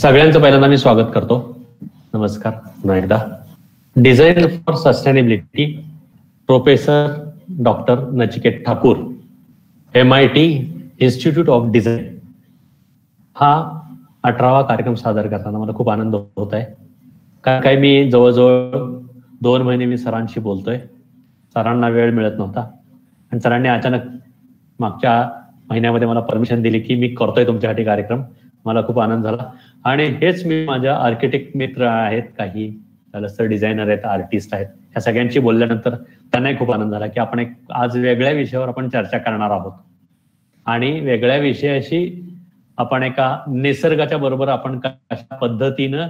सगळ्यांचं पहिल्यांदा मी स्वागत करतो. नमस्कार पुन्हा एकदा. Design for sustainability, professor doctor Nachiket Thakur, MIT institute of design, हा 18वा कार्यक्रम सादर करताना मला खूप आनंद होत आहे. कारण काय मी जवळजवळ 2 महिने मी सरांशी बोलतोय. सरांना वेळ मिळत नव्हता आणि सरांनी अचानक मागच्या महिन्यामध्ये मला परमिशन दिली की मी करतोय तुमच्यासाठी कार्यक्रम. मला खूप आनंद झाला. आणि हेच मी माझ्या आर्किटेक्ट मित्र आहेत, काही तर डिझायनर आहेत, आर्टिस्ट आहेत, ह्या सगळ्यांशी बोलल्यानंतर त्यांनाही खूप आनंद झाला की आपण एक आज वेगळ्या विषयावर आपण चर्चा करणार आहोत. आणि वेगळ्या विषयाशी आपण एका निसर्गाच्या बरोबर आपण कशा पद्धतीनं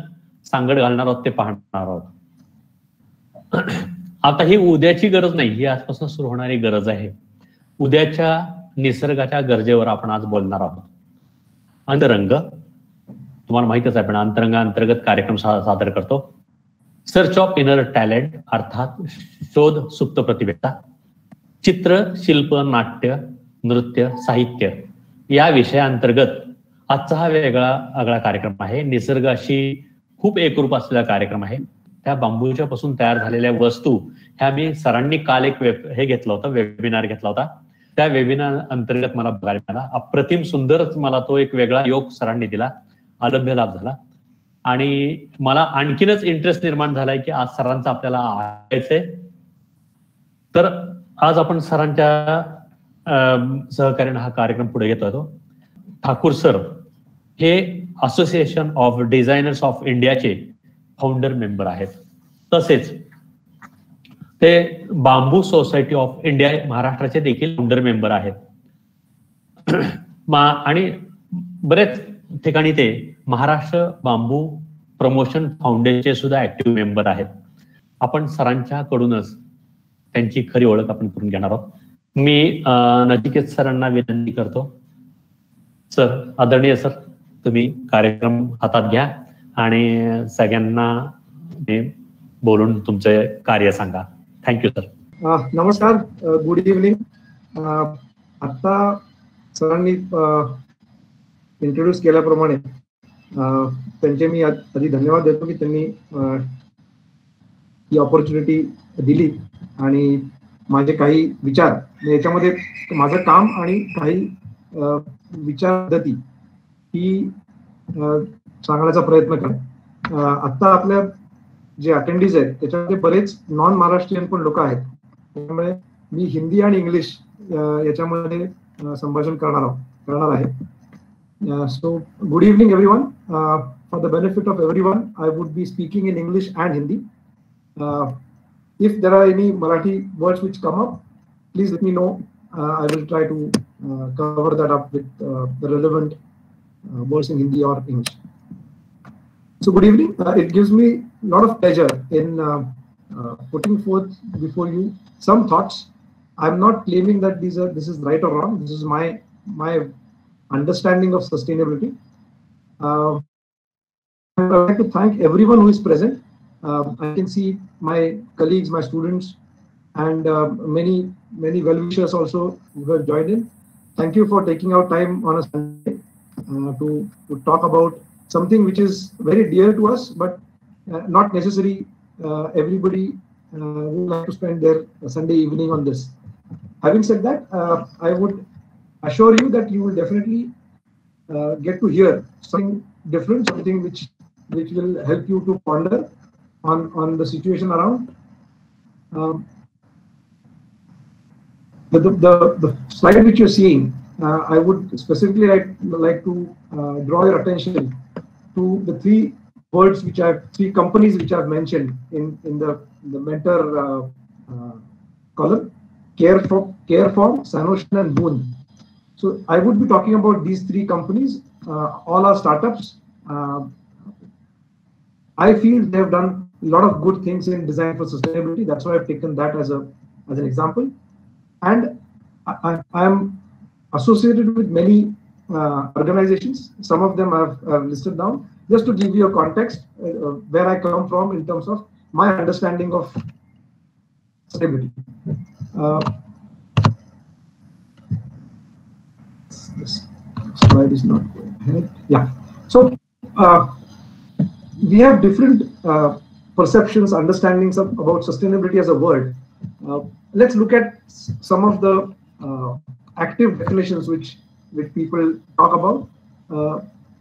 सांगड घालणार आहोत ते पाहणार आहोत. आता ही उद्याची गरज नाही, ही आजपासून सुरू होणारी गरज आहे. उद्याच्या निसर्गाच्या गरजेवर आपण आज बोलणार आहोत. अंतरंग, तुम्हाला माहितच आहे, पण अंतरंगा अंतर्गत कार्यक्रम सादर करतो. सर्च ऑफ इनर टॅलेंट, अर्थात शोध सुप्त प्रतिभेचा. चित्र, शिल्प, नाट्य, नृत्य, साहित्य या विषयाअंतर्गत आजचा हा वेगळा कार्यक्रम आहे. निसर्गाशी खूप एकरूप असलेला कार्यक्रम आहे. त्या बांबूच्या पासून तयार झालेल्या वस्तू ह्या मी सरांनी काल एक घेतला होता, वेबिनार घेतला होता. त्या वेबिनार अंतर्गत मला बघायला मिळाला. अप्रतिम सुंदरच मला तो एक वेगळा योग सरांनी दिला, अलभ्य लाभ झाला. आणि मला आणखीनच इंटरेस्ट निर्माण झालाय की आज सरांचा आपल्याला ऐकायचंय. तर आज आपण सरांच्या सहकार्याने हा कार्यक्रम पुढे घेतोय. तो ठाकूर सर हे असोसिएशन ऑफ डिझायनर्स ऑफ इंडियाचे फाउंडर मेंबर आहेत. तसेच ते बांबू सोसायटी ऑफ इंडिया महाराष्ट्राचे देखील फाउंडर मेंबर आहेत. आणि बरेच ठिकाणी ते महाराष्ट्र बांबू प्रमोशन फाउंडेशनचे सुद्धा ऍक्टिव्ह मेंबर आहेत. आपण सरांच्याकडूनच त्यांची खरी ओळख आपण करून घेणार आहोत. मी नचिकेत सरांना विनंती करतो. सर, आदरणीय सर, तुम्ही कार्यक्रम हातात घ्या आणि सगळ्यांना बोलून तुमचे कार्य सांगा. Thank you sir. नमस्कार, गुड इव्हनिंग. आता सरांनी इंट्रोड्यूस केल्याप्रमाणे त्यांचे मी आधी धन्यवाद देतो की त्यांनी ही ऑपॉर्च्युनिटी दिली आणि माझे काही विचार, याच्यामध्ये माझं काम आणि काही विचार पद्धती ही सांगण्याचा प्रयत्न करा. आता आपल्या जे अटेंडीज आहेत त्याच्यामध्ये बरेच नॉन महाराष्ट्रीयन पण लोक आहेत. त्यामुळे मी हिंदी आणि इंग्लिश याच्यामध्ये संभाषण करणार आहे. So good evening everyone. For the benefit of everyone, I would be speaking in English and Hindi. If there are any Marathi words which come up, please let me know. I will try to cover that up with the relevant words in Hindi or English. So good evening. It gives me a lot of pleasure in putting forth before you some thoughts. I'm not claiming that this is right or wrong. This is my understanding of sustainability. I'd like to thank everyone who is present. I can see my colleagues, my students, and many well-wishers also who have joined in. Thank you for taking out time on a Sunday to talk about something which is very dear to us, but not necessary everybody would like to spend their Sunday evening on this. Having said that, I would assure you that you will definitely get to hear something different, something which will help you to ponder on the situation around. The slide which you're seeing, I would specifically like to draw your attention to the three companies which I've mentioned in the mentor column: Careform, Sanocean, and Boon. So I would be talking about these three companies. All are startups. I feel they have done a lot of good things in design for sustainability. That's why I've taken that as an example. And I am associated with many organizations. Some of them I've listed down just to give you a context where I come from in terms of my understanding of sustainability. This slide is not going ahead. Yeah. So we have different perceptions, understandings about sustainability as a word. Let's look at some of the active definitions which people talk about.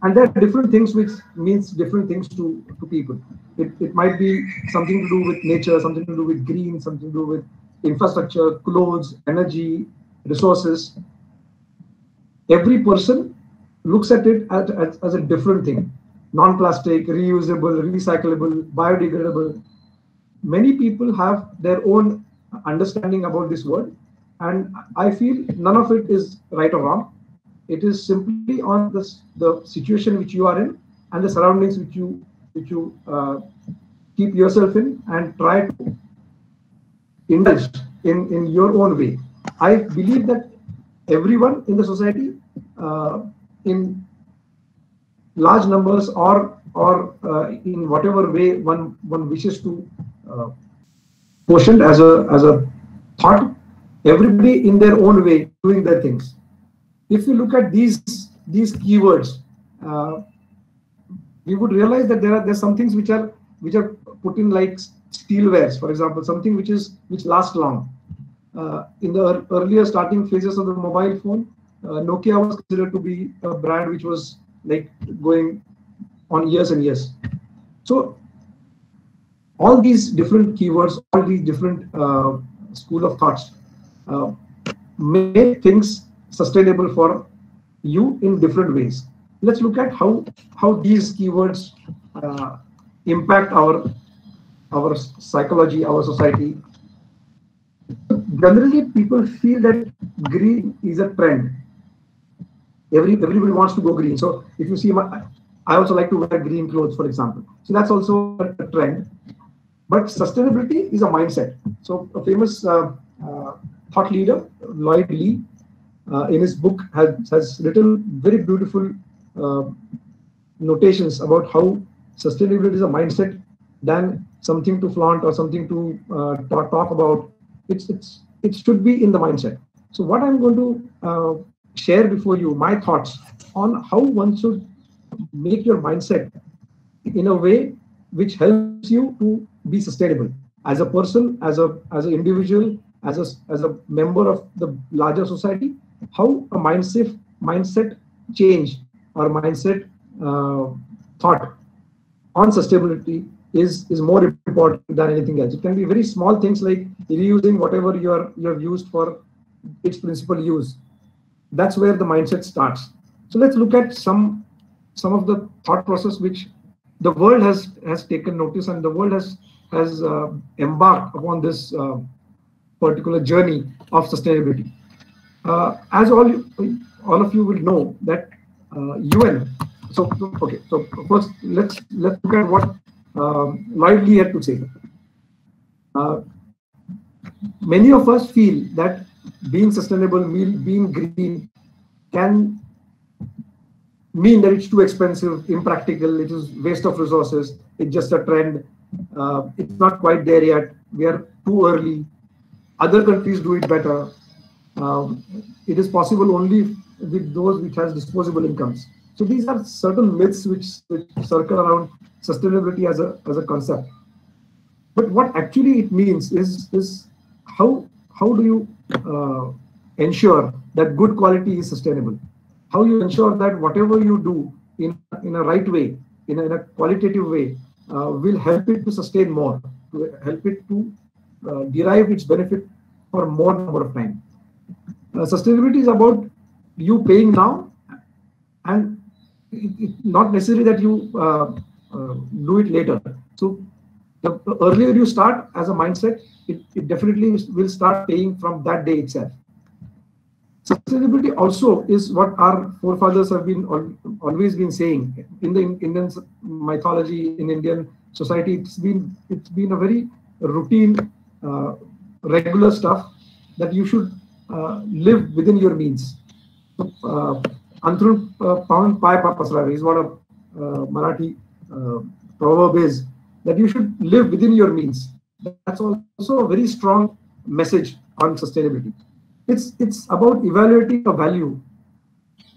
And there are different things which means different things to people. It might be something to do with nature, something to do with green, something to do with infrastructure, clothes, energy, resources. Every person looks at it as a different thing. Non-plastic, reusable, recyclable, biodegradable. Many people have their own understanding about this word, and I feel none of it is right or wrong. It is simply on the situation which you are in and the surroundings which you keep yourself in, and try to indulge in your own way. I believe that everyone in the society, in large numbers or in whatever way one wishes to portion as a thought, everybody in their own way doing their things. If you look at these keywords, we would realize that there's some things which are put in, like steelwares, for example, something which lasts long. In the earlier starting phases of the mobile phone, Nokia was considered to be a brand which was like going on years and years. So all these different keywords, all these different school of thoughts make things sustainable for you in different ways. Let's look at how these keywords impact our psychology, our society. Generally, people feel that green is a trend. Everybody wants to go green. So if you see, I also like to wear green clothes, for example. So that's also a trend. But sustainability is a mindset. So a famous thought leader, Lloyd Lee, in his book has written very beautiful notations about how sustainability is a mindset than something to flaunt or something to talk about. It should be in the mindset. So what I'm going to share before you my thoughts on how one should make your mindset in a way which helps you to be sustainable as a person, as an individual, as a member of the larger society. How a mindset change or mindset thought on sustainability is more important than anything else. It can be very small things like reusing whatever you have used for its principal use. That's where the mindset starts. So let's look at some of the thought process which the world has taken notice, and the world has embarked upon this particular journey of sustainability. As all of you will know that UN. So first let's look at what Lloyd Lee had to say. Many of us feel that being sustainable, being green, can mean that it's too expensive, impractical, it is waste of resources, it's just a trend, it's not quite there yet, we are too early, other countries do it better, it is possible only with those which has disposable incomes. So these are certain myths which circle around sustainability as a concept. But what actually it means is how do you ensure that good quality is sustainable? How you ensure that whatever you do in a right way, in a qualitative way, will help it to sustain more, to help it to derive its benefit for more number of time. Sustainability is about you paying now, and it's not necessary that you do it later. So the earlier you start as a mindset, it definitely will start paying from that day itself. Sustainability also is what our forefathers have been always been saying in the Indian mythology, in Indian society. It's been a very routine, regular stuff that you should live within your means. Antrun pavan pai pasrave is what a Marathi proverb is, that you should live within your means. That's also a very strong message on sustainability. It's about evaluating a value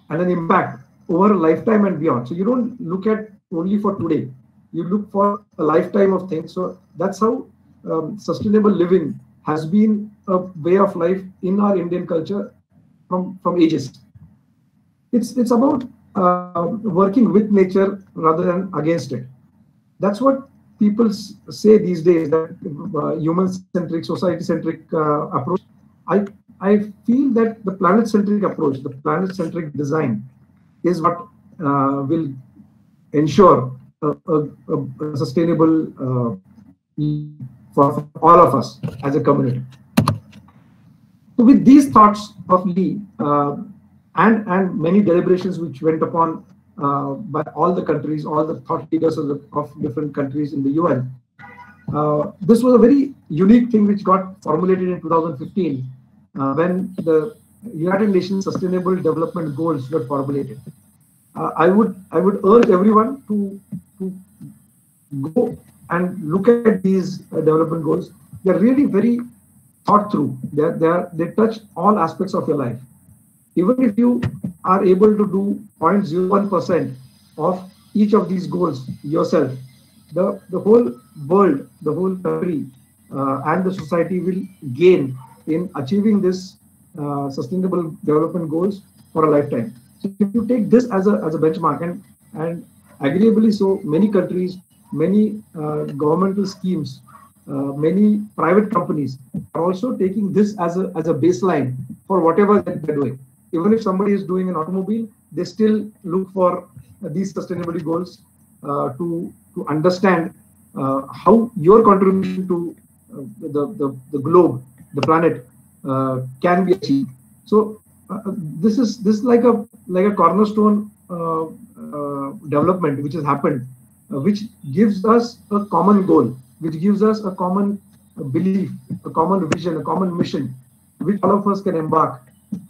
and an impact over a lifetime and beyond. So you don't look at only for today. You look for a lifetime of things. So that's how sustainable living has been a way of life in our Indian culture from ages. It's about working with nature rather than against it. That's what people say these days, that human-centric, society-centric approach. I I feel that the planet-centric approach, the planet-centric design, is what will ensure a sustainable for all of us as a community. So with these thoughts of Lee and many deliberations which went upon by all the countries, all the thought leaders of different countries in the UN, this was a very unique thing which got formulated in 2015 when the United Nations Sustainable Development Goals were formulated. I would urge everyone to go and look at these development goals. They're really very thought through. They touch all aspects of your life. Even if you are able to do 0.01% of each of these goals yourself, the whole world, the whole country, and the society will gain in achieving this sustainable development goals for a lifetime. So if you take this as a benchmark, and agreeably so, many countries, many governmental schemes, many private companies are also taking this as a baseline for whatever they're doing. Even if somebody is doing an automobile, they still look for these sustainability goals to understand how your contribution to the globe, the planet, can be achieved. So this is like a cornerstone development which has happened, which gives us a common goal, which gives us a common belief, a common vision, a common mission, which all of us can embark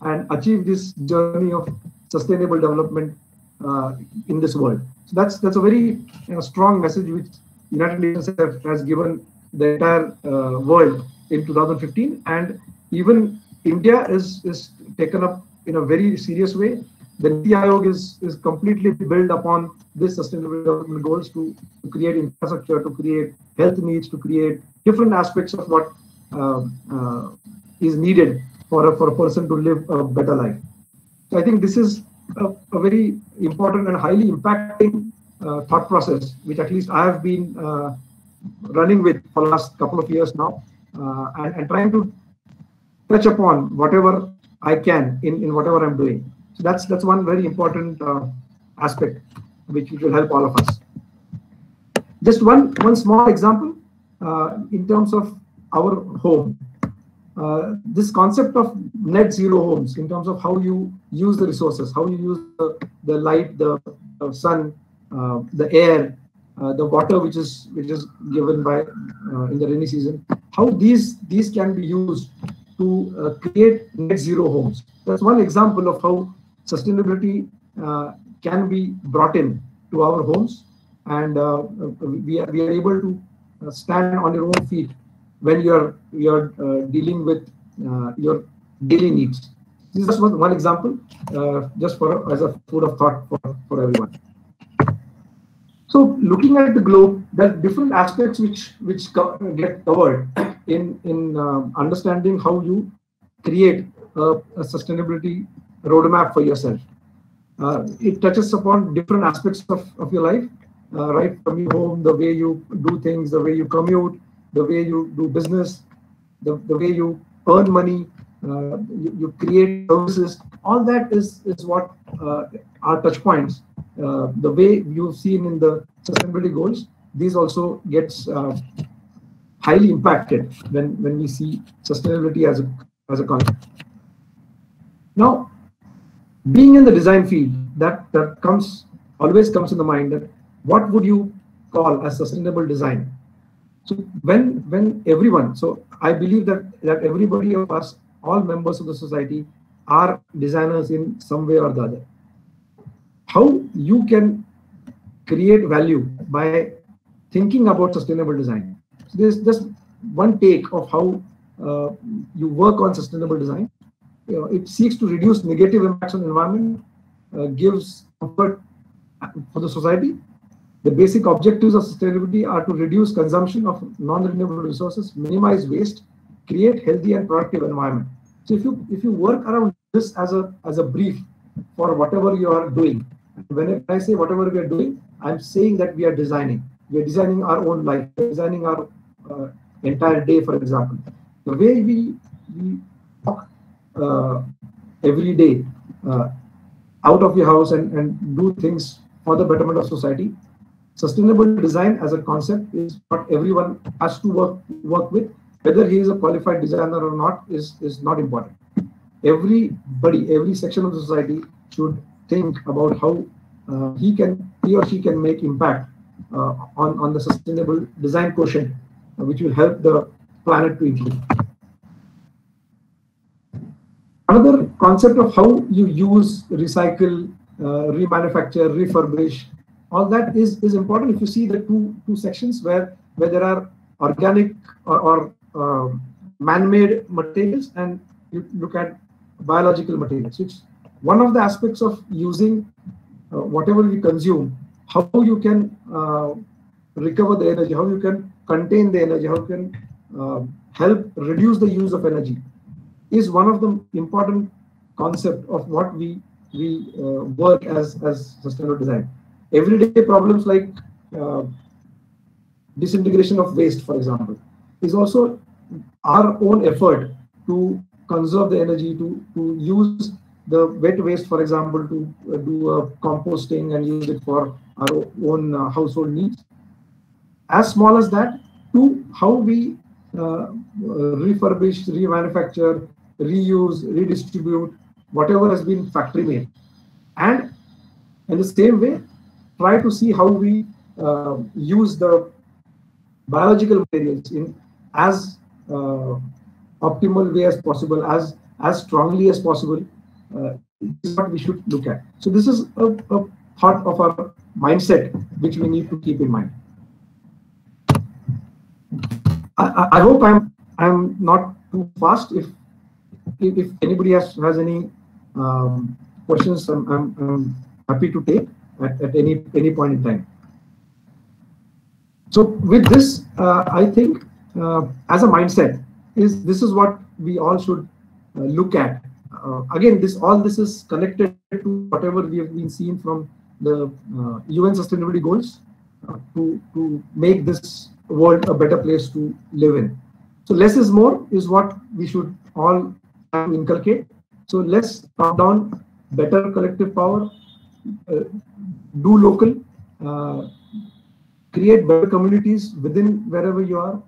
and achieve this journey of sustainable development in this world. So that's a very strong message which United Nations has given the entire world in 2015, and even India is taken up in a very serious way. The NITI Aayog is completely built upon this sustainable development goals to create infrastructure, to create health needs, to create different aspects of what is needed for a person to live a better life. So I think this is a very important and highly impacting thought process, which at least I have been running with for the last couple of years now, and trying to touch upon whatever I can in whatever I'm doing. So that's one very important aspect which will help all of us. Just one small example in terms of our home. This concept of net zero homes, in terms of how you use the resources, how you use the light, the sun, the air, the water which is given by in the rainy season, how these can be used to create net zero homes. That's one example of how sustainability can be brought in to our homes, and we are able to stand on your own feet when you're dealing with your daily needs. This is just one example, just as a food of thought for everyone. So looking at the globe, there are different aspects which get covered in understanding how you create a sustainability roadmap for yourself. It touches upon different aspects of your life, right from your home, the way you do things, the way you commute, the way you do business, the way you earn money, you create services. All that is what are touch points. The way you've seen in the sustainability goals, these also gets highly impacted when we see sustainability as a concept. Now, being in the design field, that always comes in the mind, that what would you call as sustainable design? So when everyone, so I believe that everybody of us, all members of the society, are designers in some way or the other. How you can create value by thinking about sustainable design. So there's just one take of how you work on sustainable design. It seeks to reduce negative impacts on the environment, gives comfort for the society, The basic objectives of sustainability are to reduce consumption of non-renewable resources, minimize waste, create healthy and productive environment. So if you work around this as a brief for whatever you are doing, when I say whatever we are doing, I'm saying that we are designing. We are designing our own life, we are designing our entire day, for example. The way we walk every day out of your house and do things for the betterment of society. Sustainable design as a concept is what everyone has to work with. Whether he is a qualified designer or not is not important. Everybody, every section of the society should think about how he or she can make impact on the sustainable design quotient, which will help the planet to improve. Another concept of how you use, recycle, remanufacture, refurbish, all that is important. If you see the two sections where there are organic or man-made materials, and you look at biological materials, which one of the aspects of using whatever we consume, how you can recover the energy, how you can contain the energy, how you can help reduce the use of energy, is one of the important concept of what we work as sustainable design. Everyday problems like disintegration of waste, for example, is also our own effort to conserve the energy, to use the wet waste, for example, to do a composting and use it for our own household needs. As small as that, to how we refurbish, remanufacture, reuse, redistribute whatever has been factory made, and in the same way try to see how we use the biological materials in as optimal way as possible, as strongly as possible. Is what we should look at. So this is a part of our mindset which we need to keep in mind. I hope I'm not too fast. If anybody has any questions, I'm happy to take at any point in time. So with this, I think as a mindset, this is what we all should look at. Again, all this is connected to whatever we have been seeing from the UN Sustainability Goals to make this world a better place to live in. So less is more is what we should all inculcate. So less top down, better collective power, do local, create better communities within wherever you are,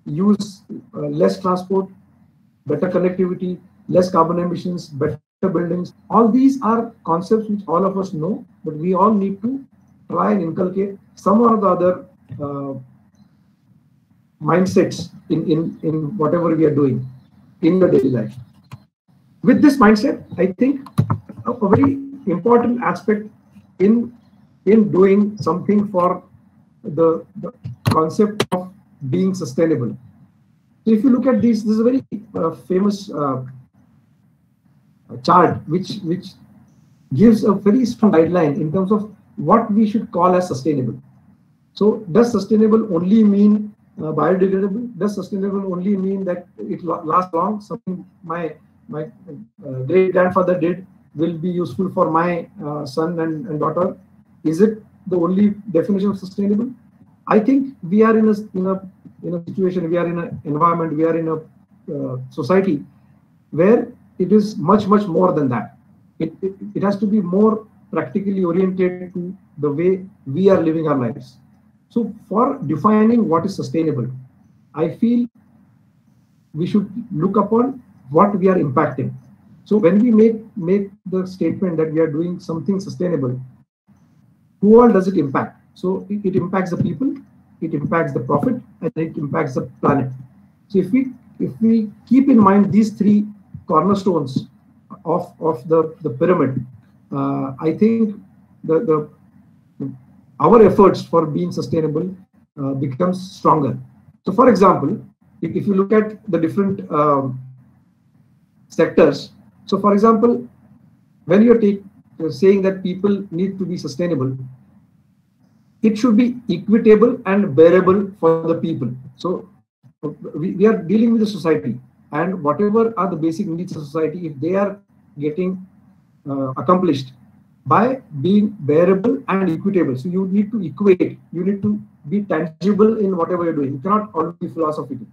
use less transport, better connectivity, less carbon emissions, better buildings. All these are concepts which all of us know, but we all need to try and inculcate some or the other mindsets in whatever we are doing in the daily life. With this mindset, I think a very important aspect in doing something for the concept of being sustainable. So if you look at this is a very famous chart which gives a very strong guideline in terms of what we should call as sustainable. So does sustainable only mean biodegradable? Does sustainable only mean that it lasts long? Something my great grandfather did will be useful for my son and daughter. Is it the only definition of sustainable? I think we are in a situation, we are in an environment, we are in a society where it is much more than that. It has to be more practically oriented to the way we are living our lives. So for defining what is sustainable, I feel we should look upon what we are impacting. So when we make the statement that we are doing something sustainable, who all does it impact? So it impacts the people, it impacts the profit, and it impacts the planet. So if we keep in mind these three cornerstones of the pyramid, I think our efforts for being sustainable becomes stronger. So for example, if you look at the different sectors, so for example, when you're saying that people need to be sustainable, it should be equitable and bearable for the people. So we are dealing with the society, and whatever are the basic needs of society, if they are getting accomplished by being bearable and equitable. So you need to equate, you need to be tangible in whatever you're doing. You cannot always be philosophical.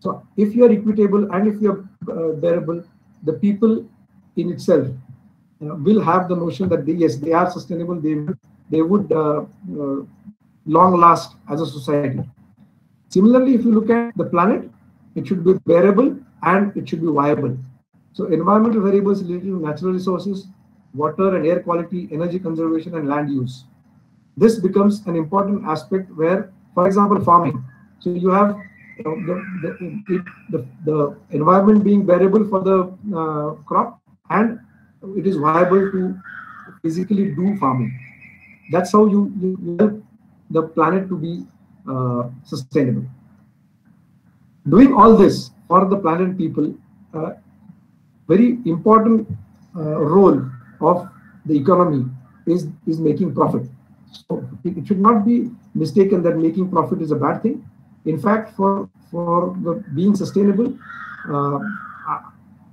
So if you are equitable and if you are bearable, the people in itself will have the notion that yes, they are sustainable, they would long last as a society. Similarly, if you look at the planet, it should be bearable and it should be viable. So environmental variables related to natural resources, water and air quality, energy conservation, and land use. This becomes an important aspect where, for example, farming. So you have the environment being bearable for the crop, and it is viable to physically do farming. That's how you help the planet to be sustainable. Doing all this for the planet and people, very important role of the economy is making profit. So it should not be mistaken that making profit is a bad thing. In fact, for the being sustainable,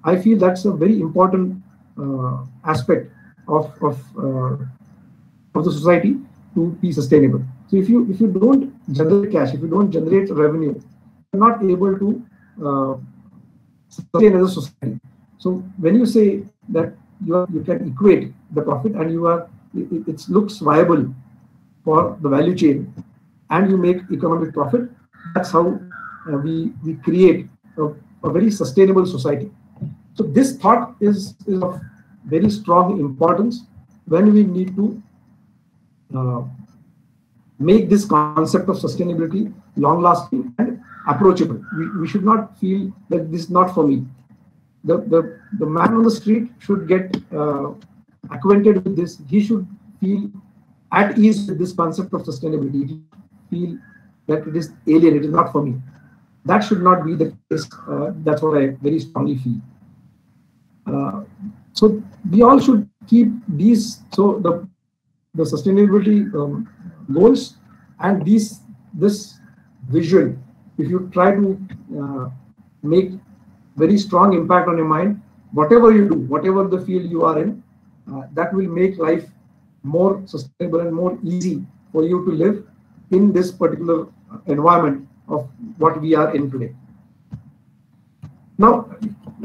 I feel that's a very important aspect of the society to be sustainable. So if you don't generate cash, if you don't generate revenue, you're not able to sustain as a society. So when you say that you can equate the profit and it looks viable for the value chain, and you make economic profit, that's how we create a very sustainable society. So this thought is of very strong importance when we need to make this concept of sustainability long-lasting and approachable. We should not feel that this is not for me. The man on the street should get acquainted with this. He should feel at ease with this concept of sustainability. He feel that it is alien, it is not for me. That should not be the case. That's what I very strongly feel. So we all should keep these, so the sustainability goals and this vision, if you try to make very strong impact on your mind, whatever you do, whatever the field you are in, that will make life more sustainable and more easy for you to live in this particular environment of what we are in today. Now,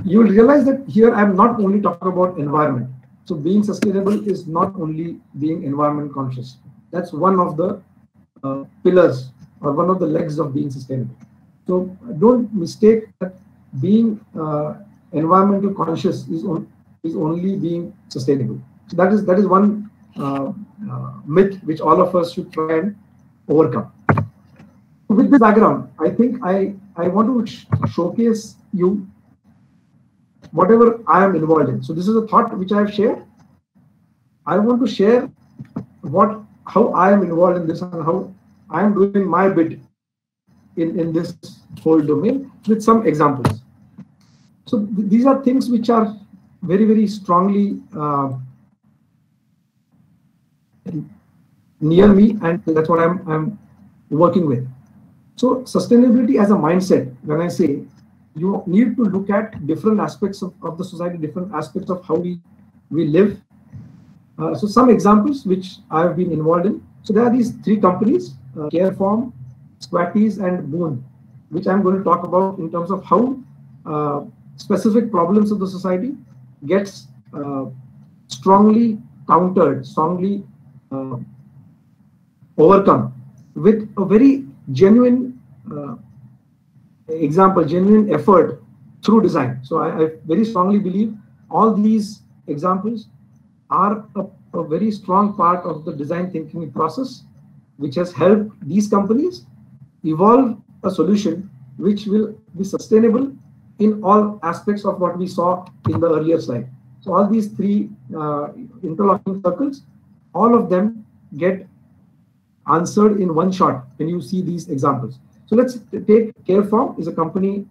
you will realize that here I am not only talking about environment. So being sustainable is not only being environment conscious. That's one of the pillars or one of the legs of being sustainable. So don't mistake that being environmental conscious is only being sustainable. So that is one myth which all of us should try and overcome. With this background, I think I want to showcase you whatever I am involved in. So this is a thought which I have shared. I want to share how I am involved in this and how I am doing my bit in this whole domain with some examples. So these are things which are very, very strongly near me, and that's what I'm working with. So sustainability as a mindset, when I say, you need to look at different aspects of the society, different aspects of how we live. So some examples which I've been involved in. So there are these three companies, Careform, Squatties, and Boon, which I'm going to talk about in terms of how specific problems of the society gets strongly countered, strongly overcome with a very genuine example, genuine effort through design. So I very strongly believe all these examples are a very strong part of the design thinking process, which has helped these companies evolve a solution which will be sustainable in all aspects of what we saw in the earlier slide. So all these three interlocking circles, all of them get answered in one shot when you see these examples. So let's take Careform is a company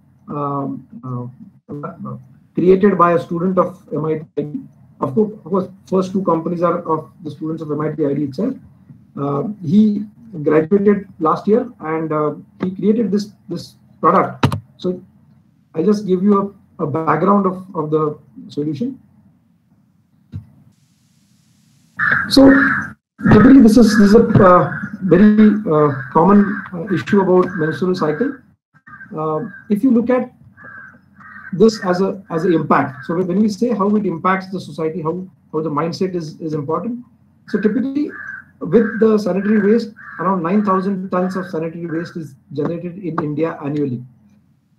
created by a student of MIT. Of course, first two companies are of the students of MIT IIT itself. He graduated last year, and he created this product. So I just give you a background of the solution. So typically, this is a very common issue about menstrual cycle. If you look at this as an impact, so when we say how it impacts the society, how the mindset is important. So typically, with the sanitary waste, around 9,000 tons of sanitary waste is generated in India annually.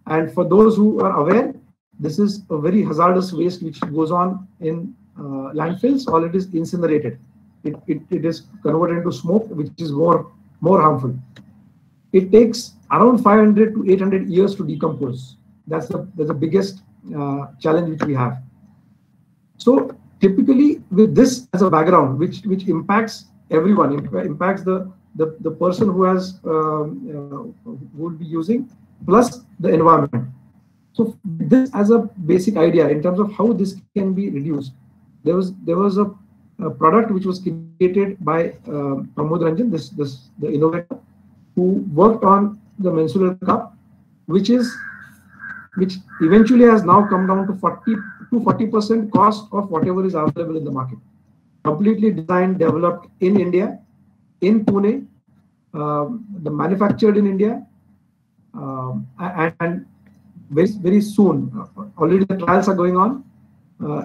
And for those who are aware, this is a very hazardous waste which goes on in landfills, or it is incinerated. It is converted into smoke, which is more harmful. It takes around 500 to 800 years to decompose. That's the biggest challenge which we have. So typically, with this as a background, which impacts everyone, impacts the person who has who will be using, plus the environment. So this as a basic idea in terms of how this can be reduced. There was a product which was created by Pramod Ranjan, the innovator, who worked on the menstrual cup, which eventually has now come down to 40% cost of whatever is available in the market. Completely designed, developed in India, in Pune, manufactured in India, and very soon. Already the trials are going on.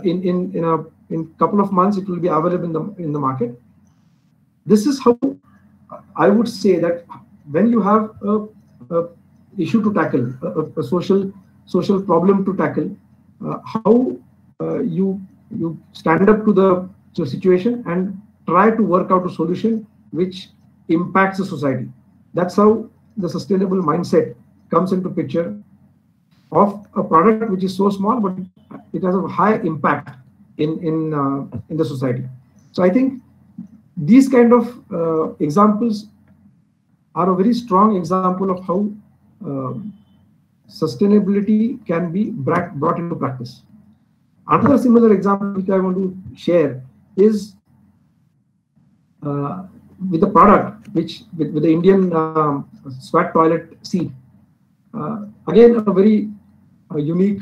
In a couple of months, it will be available in the market. This is how I would say that when you have a issue to tackle, a social problem to tackle, how you stand up to the situation and try to work out a solution which impacts the society. That's how the sustainable mindset comes into picture of a product which is so small, but it has a high impact in the society. So I think these kind of examples are a very strong example of how sustainability can be brought into practice. Another similar example which I want to share is with the product with the Indian sweat toilet seat. Again, a very unique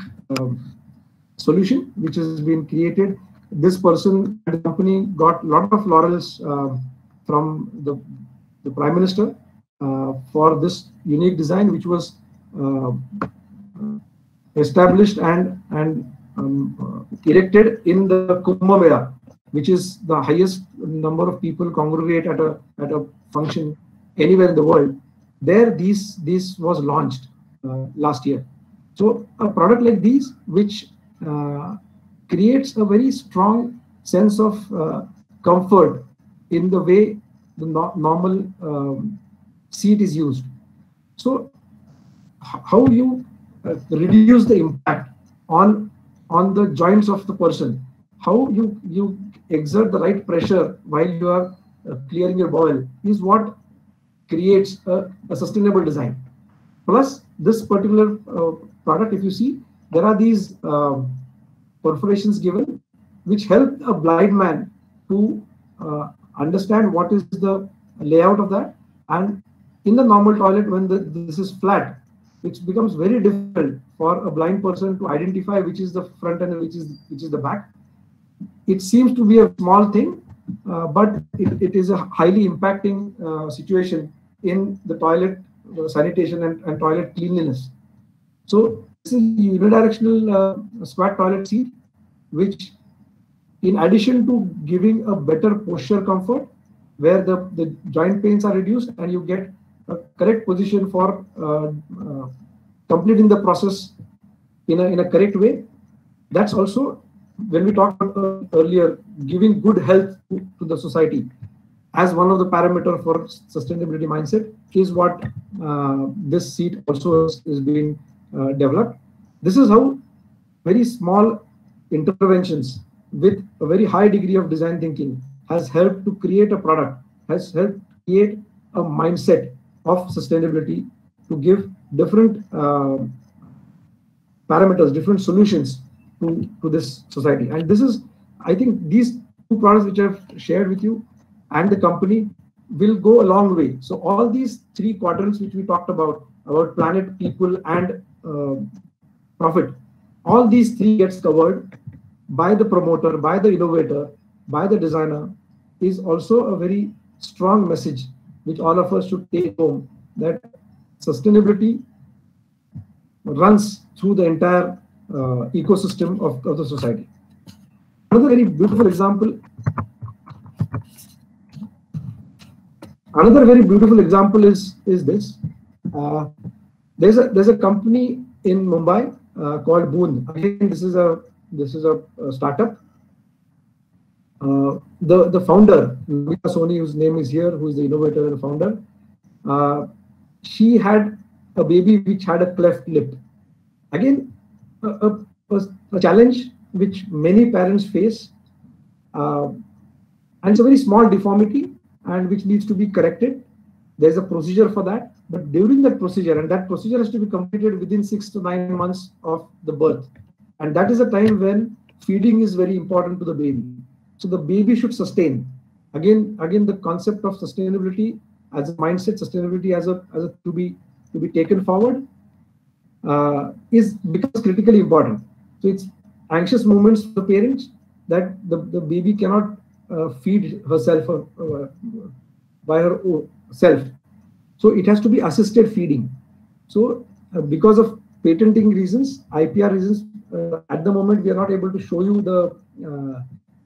solution which has been created. This person and the company got a lot of laurels from the Prime Minister for this unique design, which was established and erected in the Kumbh Mela, which is the highest number of people congregate at a function anywhere in the world. There, this was launched last year. So a product like these, which creates a very strong sense of comfort in the way the normal seat is used. So how you reduce the impact on the joints of the person, how you exert the right pressure while you are clearing your bowel is what creates a sustainable design. Plus, this particular product, if you see, there are these perforations given, which help a blind man to understand what is the layout of that. And in the normal toilet, when this is flat, it becomes very difficult for a blind person to identify which is the front and which is the back. It seems to be a small thing, but it is a highly impacting situation in the toilet sanitation and toilet cleanliness. So this is unidirectional squat toilet seat, which in addition to giving a better posture comfort, where the joint pains are reduced and you get a correct position for completing the process in a correct way. That's also, when we talked about earlier, giving good health to the society as one of the parameters for sustainability mindset is what this seat also is being developed. This is how very small interventions with a very high degree of design thinking has helped to create a product, has helped create a mindset of sustainability to give different parameters, different solutions to this society. And this is, I think, these two products which I've shared with you and the company will go a long way. So all these three quadrants which we talked about planet, people, and profit, all these three gets covered by the promoter, by the innovator, by the designer, is also a very strong message which all of us should take home, that sustainability runs through the entire ecosystem of the society. Another very beautiful example. Another very beautiful example is this. There's a company in Mumbai called Boon. Again, this is a startup. The founder, Namita Soni, whose name is here, who is the innovator and the founder, she had a baby which had a cleft lip. Again, a challenge which many parents face, and it's a very small deformity and which needs to be corrected. There's a procedure for that, but during that procedure, and that procedure has to be completed within 6 to 9 months of the birth, and that is a time when feeding is very important to the baby. So the baby should sustain. Again, the concept of sustainability as a mindset, sustainability as a to be taken forward, becomes critically important. So it's anxious moments for the parents that the baby cannot feed herself by herself. So it has to be assisted feeding. So because of patenting reasons, IPR reasons, at the moment we are not able to show you the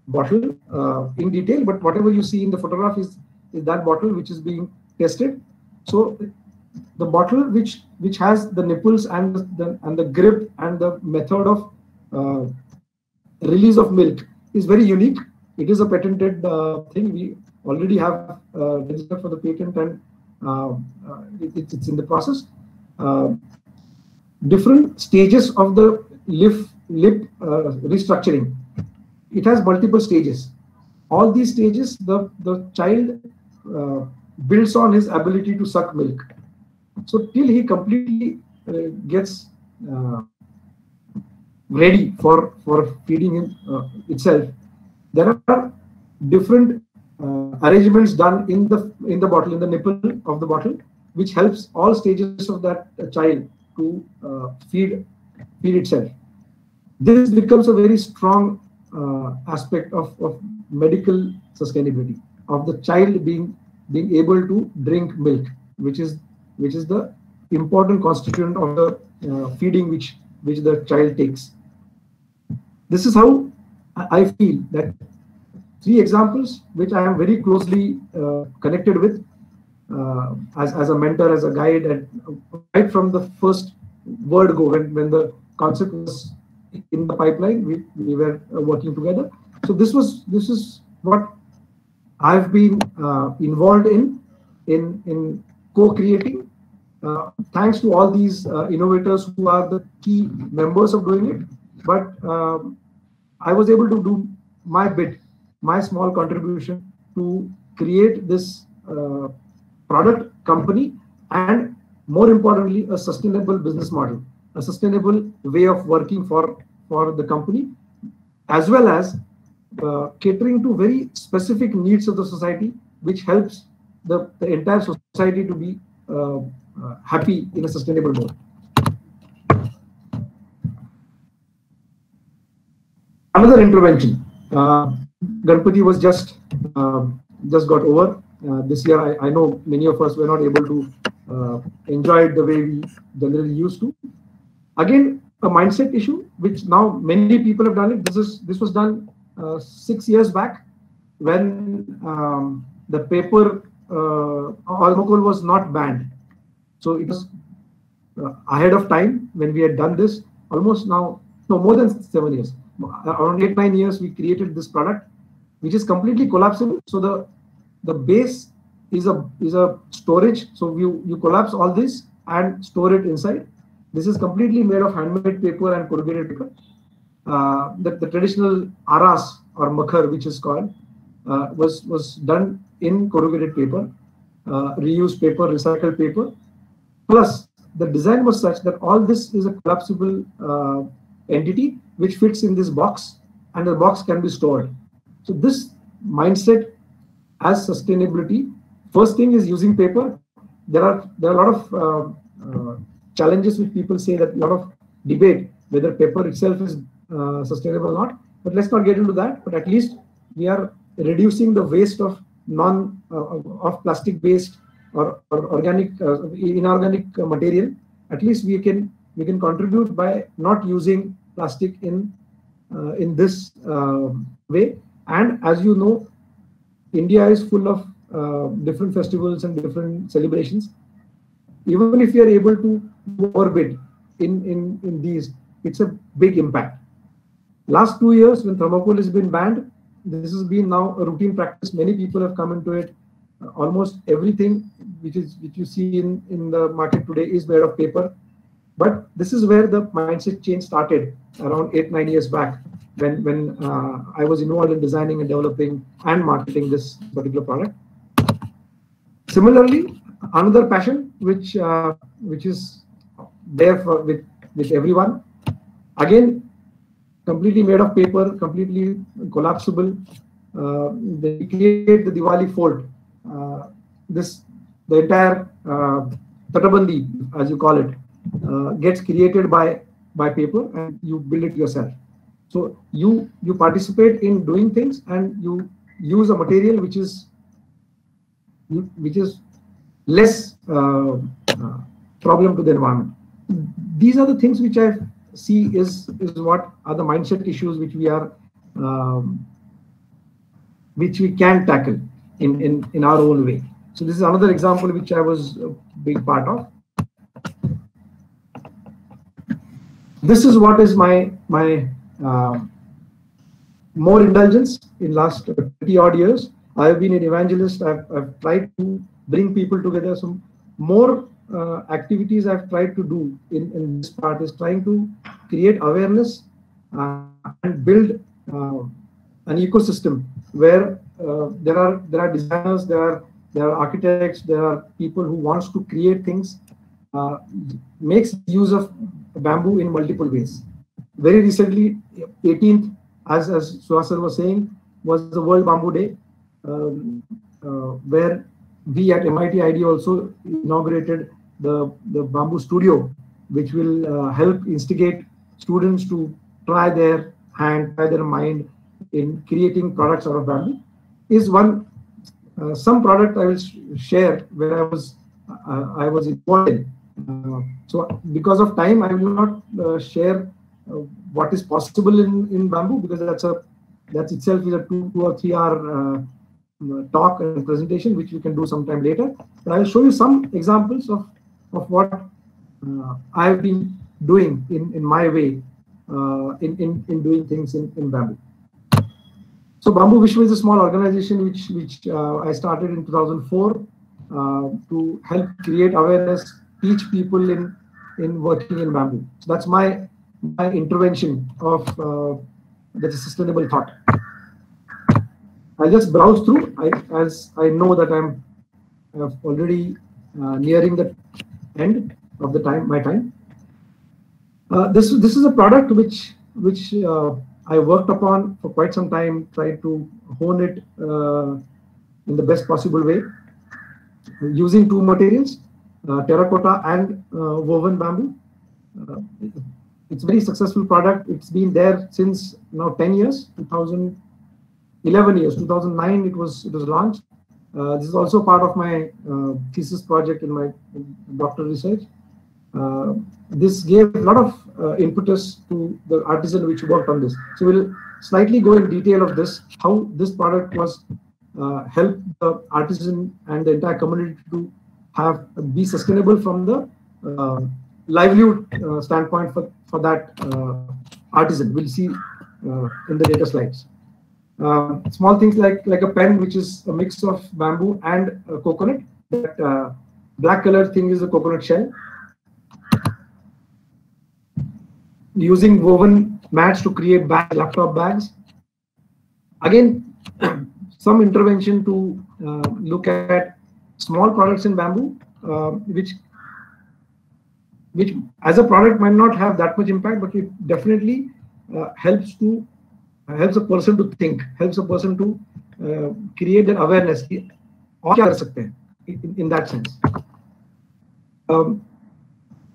bottle in detail, but whatever you see in the photograph is that bottle which is being tested. So the bottle which has the nipples and the grip and the method of release of milk is very unique. It is a patented thing. We already have registered for the patent, and it's in the process. Different stages of the lip restructuring. It has multiple stages. All these stages, the child builds on his ability to suck milk. So till he completely gets ready for feeding him itself, there are different arrangements done in the bottle, in the nipple of the bottle, which helps all stages of that child to feed itself. This becomes a very strong aspect of medical sustainability, of the child being able to drink milk, which is the important constituent of the feeding which the child takes. This is how I feel that three examples which I am very closely connected with as a mentor, as a guide, and right from the first word go, when the concept was in the pipeline, we were working together. So this is what I've been involved in co-creating. Thanks to all these innovators who are the key members of doing it, but I was able to do my bit, my small contribution to create this product company, and more importantly, a sustainable business model, a sustainable way of working for the company, as well as catering to very specific needs of the society, which helps the entire society to be happy in a sustainable mode. Another intervention. Ganpati was just got over this year. I know many of us were not able to enjoy it the way we generally used to. Again, a mindset issue, which now many people have done it. This was done 6 years back, when the paper alcohol was not banned. So it was ahead of time when we had done this. Almost now, no, more than 7 years. Around 8-9 years, we created this product, which is completely collapsible. So the base is a storage. So you collapse all this and store it inside. This is completely made of handmade paper and corrugated paper. The traditional aras or makhar, which is called, was done in corrugated paper, reused paper, recycled paper. Plus, the design was such that all this is a collapsible entity which fits in this box, and the box can be stored. So this mindset as sustainability First thing is using paper. There are a lot of challenges which people say, that a lot of debate whether paper itself is sustainable or not. But let's not get into that. But at least we are reducing the waste of of plastic waste or organic inorganic material. At least we can contribute by not using plastic in this way. And as you know, India is full of different festivals and different celebrations. Even if you are able to overbid in these, it's a big impact. Last 2 years, when thermocol has been banned, this has been now a routine practice. Many people have come into it. Almost everything which you see in the market today is made of paper. But this is where the mindset change started around 8-9 years back, when I was involved in designing and developing and marketing this particular product. Similarly, another passion which is there with everyone, again, completely made of paper, completely collapsible. They create the Diwali fort. The entire Tatabandi, as you call it, gets created by paper, and you build it yourself. So you participate in doing things, and you use a material which is less problem to the environment. These are the things which I see is what are the mindset issues which we can tackle in our own way. So this is another example which I was a big part of. This is what is my more indulgence in last 30 odd years. I have been an evangelist. I've tried to bring people together. Some more activities I've tried to do in this part is trying to create awareness and build an ecosystem where there are designers, there are architects, there are people who wants to create things, makes use of bamboo in multiple ways. Very recently, 18th, as Suhas sir was saying, was the World Bamboo Day, where we at MIT ID also inaugurated the Bamboo Studio, which will help instigate students to try their hand, try their mind in creating products out of bamboo. Is one some product I will share where I was involved in. So because of time, I will not share what is possible in bamboo, because that itself is a 2 or 3 hour talk and presentation, which we can do sometime later. But I will show you some examples of what I have been doing in my way in doing things in bamboo. So Bamboo Vishwa is a small organization which I started in 2004 to help create awareness, teach people in working in bamboo. So that's my intervention of the sustainable thought. I just browse through, as I know that I'm already nearing the end of my time. This is a product which I worked upon for quite some time, tried to hone it in the best possible way, using 2 materials, terracotta and woven bamboo. It's a very successful product. It's been there since now 10 years, 11 years, 2009 it was launched. This is also part of my thesis project in my doctoral research. This gave a lot of impetus to the artisan which worked on this. So we'll slightly go in detail of this, how this product was helped the artisan and the entire community to be sustainable from the livelihood standpoint for that artisan. We'll see in the later slides. Small things like a pen, which is a mix of bamboo and coconut. That black colored thing is the coconut shell. Using woven mats to create laptop bags. Again, some intervention to look at small products in bamboo, which as a product might not have that much impact, but it definitely helps a person to think, helps a person to create an awareness. और क्या कर सकते हैं? in that sense.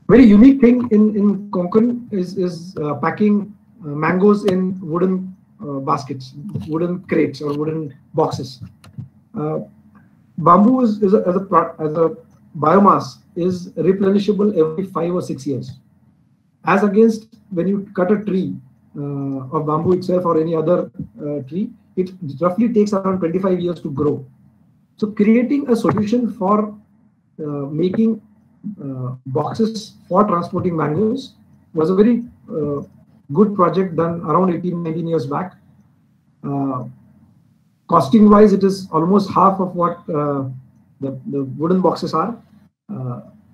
Very unique thing in Konkan is packing mangoes in wooden baskets, wooden crates or wooden boxes. Bamboo as a biomass is replenishable every 5 or 6 years, as against when you cut a tree of bamboo itself or any other tree, it roughly takes around 25 years to grow. So creating a solution for making boxes for transporting mangoes was a very good project done around 18-19 years back. Costing wise, it is almost half of what the wooden boxes are.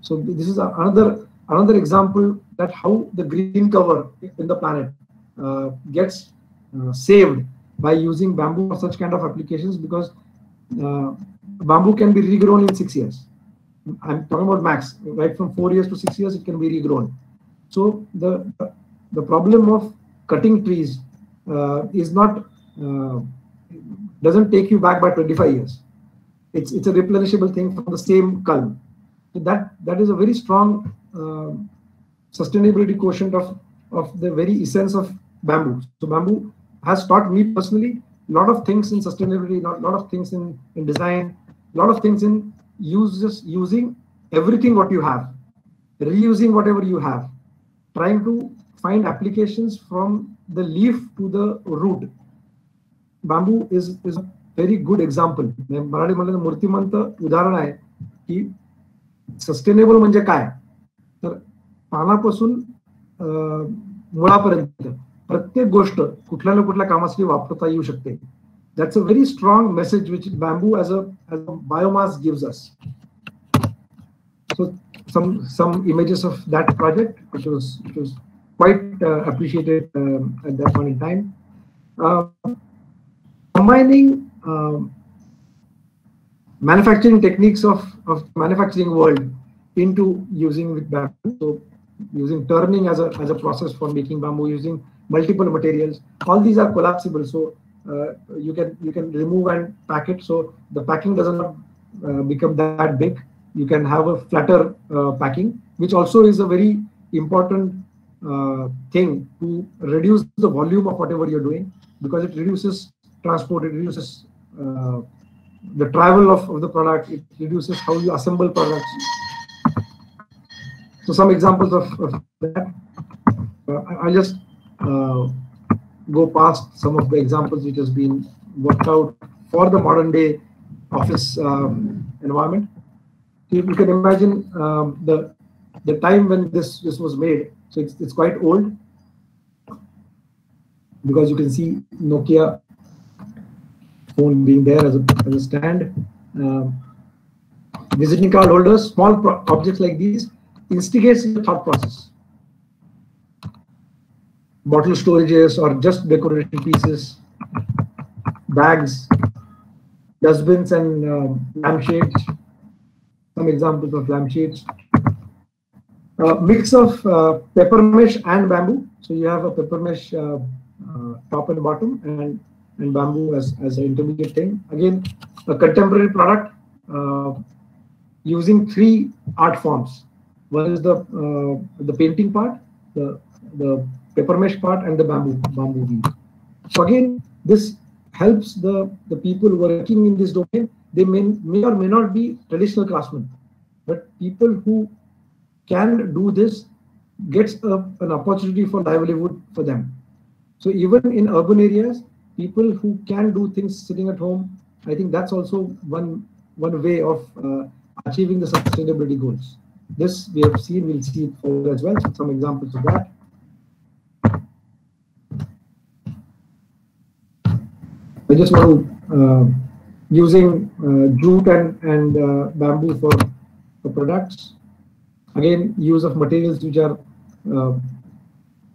So this is another example that how the green cover in the planet gets saved by using bamboo for such kind of applications, because bamboo can be regrown in 6 years. I'm talking about max, right from 4 years to 6 years, it can be regrown. So the problem of cutting trees is not doesn't take you back by 25 years. It's a replenishable thing from the same culm. So that is a very strong sustainability quotient of the very essence of bamboo. So bamboo has taught me personally a lot of things in sustainability, a lot of things in design, a lot of things in using everything what you have, reusing whatever you have, trying to find applications from the leaf to the root. Bamboo is a very good example. मराठीमध्ये मूर्तिमंत उदाहरण आहे की sustainable म्हणजे काय, तर पानापासून मुळापर्यंत प्रत्येक गोष्ट कुठल्या ना कुठल्या कामासाठी वापरता येऊ शकते. That's a very strong message which bamboo as a biomass gives us. So some images of that project, which was quite appreciated at that point in time. Combining manufacturing techniques of manufacturing world into using with bamboo. So using turning as a process for making bamboo, using multiple materials. All these are collapsible. So you can remove and pack it, so the packing doesn't become that big. You can have a flatter packing, which also is a very important thing to reduce the volume of whatever you're doing, because it reduces transport, it reduces the travel of the product, it reduces how you assemble products. So some examples of that. I'll just go past some of the examples which has been worked out for the modern day office environment. You can imagine the time when this was made. So it's quite old, because you can see Nokia phone being there as a stand. Visiting card holders, small objects like these instigates the thought process. Bottle storages or just decoration pieces, bags, dustbins, and lampshades. Some examples of lampshades. Mix of pepper mesh and bamboo. So you have a pepper mesh top and bottom, and bamboo as an intermediate thing. Again, a contemporary product using 3 art forms. One is the painting part, the pepper mesh part, and the bamboo weave. So again, this helps the people working in this domain. They may or may not be traditional craftsmen, but people who can do this gets an opportunity for livelihood for them. So even in urban areas, people who can do things sitting at home, I think that's also one way of achieving the sustainability goals. This we have seen, we'll see it further as well. So some examples of that. I just want to using jute and bamboo for products. Again, use of materials which are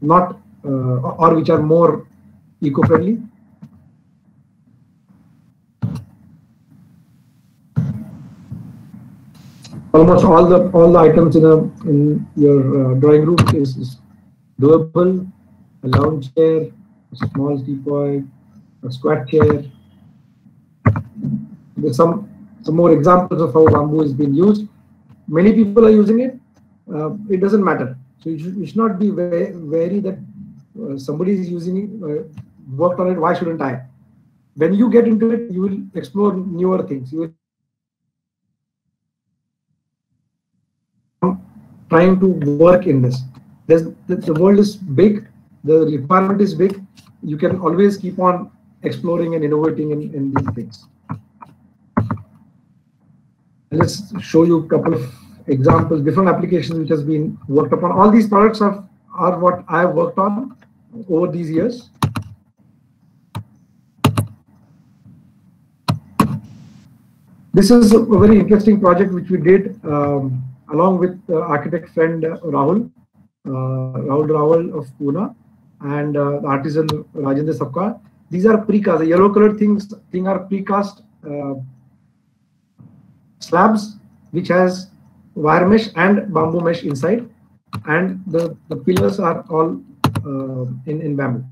not or which are more eco-friendly. Almost all the items in your drawing room is doable. A lounge chair, a small teapot, a squat chair. There's some some more examples of how bamboo is being used. Many people are using it. It doesn't matter. So you should not be wary that somebody is using it, worked on it. Why shouldn't I? When you get into it, you will explore newer things. You will trying to work in this. The world is big. The requirement is big. You can always keep on exploring and innovating in these things. Let's show you a couple of examples, different applications which has been worked upon. All these products are what I have worked on over these years. This is a very interesting project which we did along with architect friend Rahul Rawal of Pune and the artisan Rajendra Sapkar. These are precast. The yellow colored things are precast slabs which has wire mesh and bamboo mesh inside, and the pillars are all in bamboo.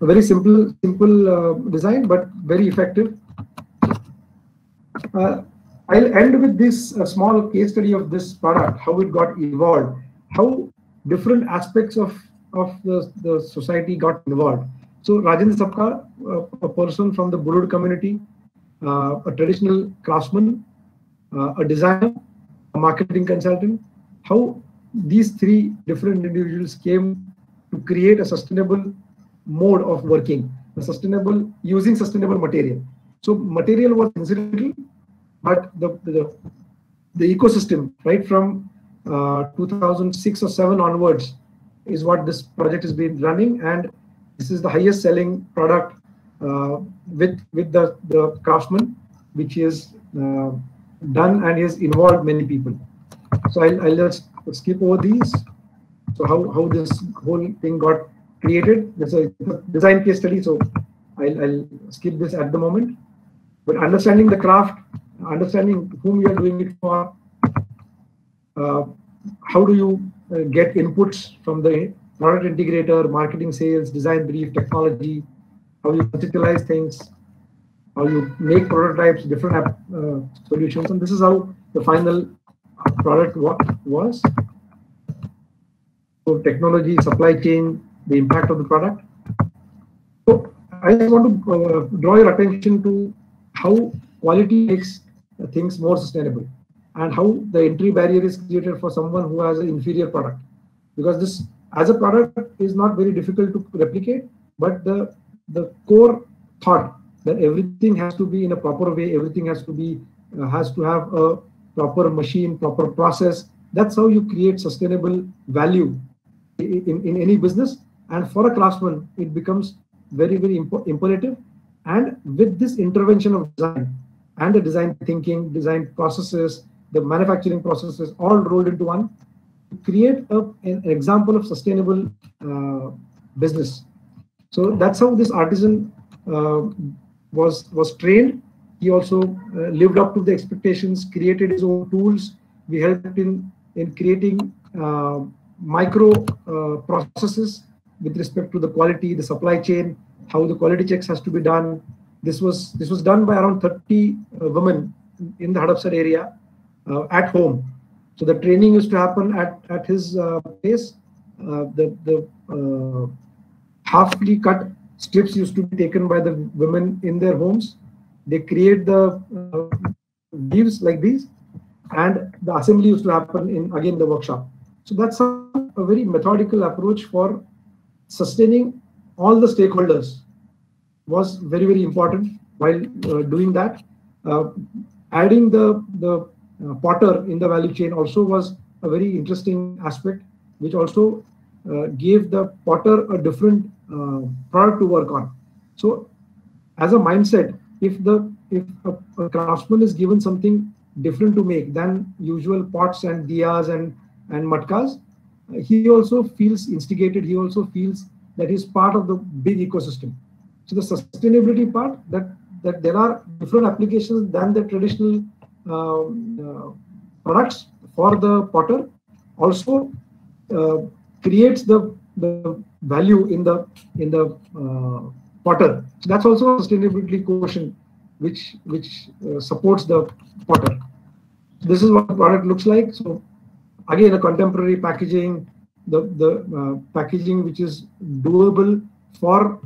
A very simple design, but very effective. I'll end with this small case study of this product, how it got evolved, how different aspects of the society got involved. So Rajendra Sapkar, a person from the Bulud community, a traditional craftsman, a designer, a marketing consultant, how these three different individuals came to create a sustainable mode of working, using sustainable material. So material was incidental, but the ecosystem right from 2006 or 7 onwards is what this project has been running, and this is the highest selling product with the craftsman, which is done and has involved many people. So I'll just skip over these. So how this whole thing got created. There's a design case study, so I'll skip this at the moment. But understanding the craft, understanding whom you are doing it for, how do you get inputs from the product integrator, marketing, sales, design brief, technology, how you conceptualize things, how you make prototypes, different solutions, and this is how the final product was. So technology, supply chain, the impact of the product. So I just want to draw your attention to how quality makes things more sustainable, and how the entry barrier is created for someone who has an inferior product, because this as a product is not very difficult to replicate, but the core thought that everything has to be in a proper way, everything has to have a proper machine, proper process. That's how you create sustainable value in any business. And for a craftsman, it becomes very, very imperative. And with this intervention of design and the design thinking, design processes, the manufacturing processes all rolled into one, to create an example of sustainable business. So that's how this artisan was trained. He also lived up to the expectations, created his own tools. We helped in creating micro processes with respect to the quality, the supply chain, how the quality checks has to be done. This was done by around 30 women in the Hadapsar area at home. So the training used to happen at his place. The halfly cut strips used to be taken by the women in their homes. They create the leaves like these, and the assembly used to happen in again the workshop. So that's a very methodical approach for sustaining all the stakeholders was very, very important. While doing that, adding the potter in the value chain also was a very interesting aspect, which also gave the potter a different product to work on. So as a mindset, if a craftsman is given something different to make than usual pots and diyas and matkas, he also feels instigated. He also feels that he's part of the big ecosystem. So the sustainability part, that there are different applications than the traditional products for the potter, also creates the value in the potter. So that's also a sustainability quotient which supports the potter. This is what the product looks like. So again, a contemporary packaging, the packaging which is doable for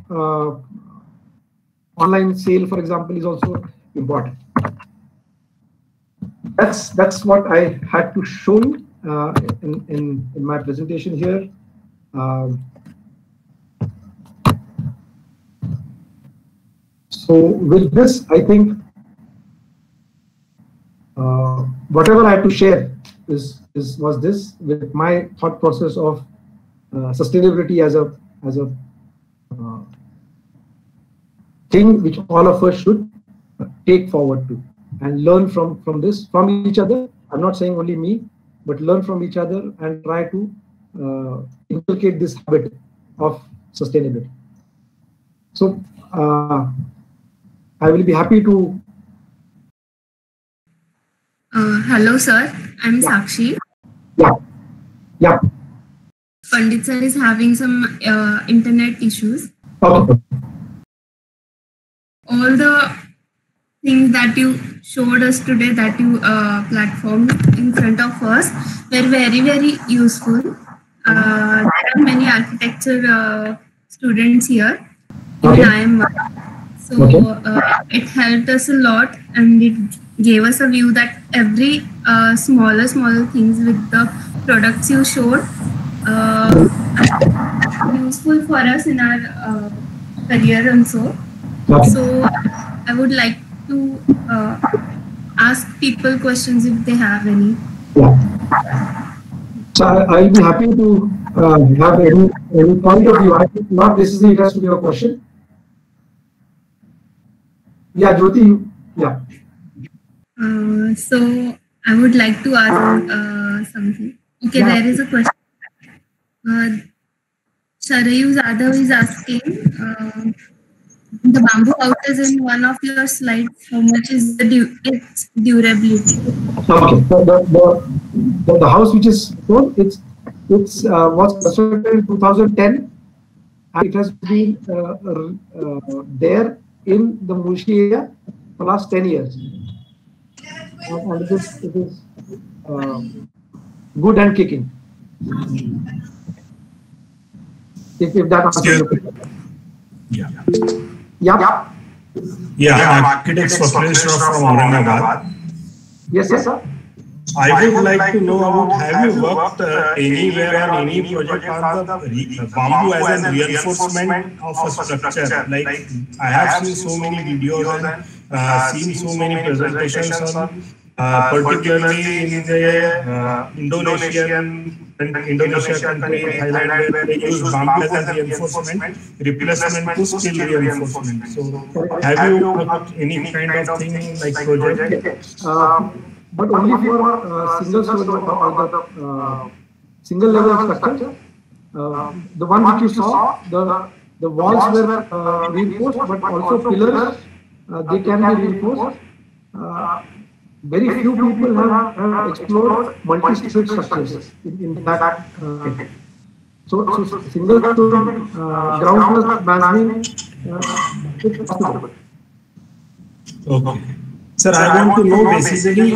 online sale, for example, is also important. That's what I had to show you in my presentation here. So with this, I think whatever I had to share was this with my thought process of sustainability as a thing which all of us should take forward to and learn from each other. I'm not saying only me, but learn from each other and try to inculcate this habit of sustainability. So I will be happy to. Hello, sir. I'm Sakshi. Yeah. Pandit sir is having some internet issues. Okay. All the things that you showed us today, that you platformed in front of us, were very, very useful. There are many architecture students here. Okay. I am one. So it helped us a lot, and it gave us a view that every smaller things with the products you showed useful for us in our career and so. Okay. So I would like to ask people questions if they have any. Yeah. So I'll be happy to have any point of view. I think not necessarily it has to be a question. Yeah, Jyoti. Yeah. So I would like to ask something. Okay, yeah. There is a question. Sharayu Zadav is asking, the bamboo house is in one of your slides. How much is its durability? Okay, the house which is shown, it's was constructed in 2010, and it has been there in the Munshi area for the last 10 years. And it is good and kicking. If that answers your question. Yeah. Yeah. Yeah, I'm architect Swapnil from Aurangabad. Yes, sir. I would like to know about, have you worked anywhere on any project on the bamboo as a reinforcement of a structure? Like I have seen so many videos and seen so many presentations on particularly in the Indonesia country, Thailand, where they use bamboo as a reinforcement, replacement to steel reinforcement. So have you worked any kind of thing like project? But only for single story or the single level of structure. The one which you saw, the walls were reinforced, but also pillars, they can be reinforced. Very few people have explored multi-story structures in that. So single story ground plus mezzanine is possible. Okay. Sir, I want to know basically,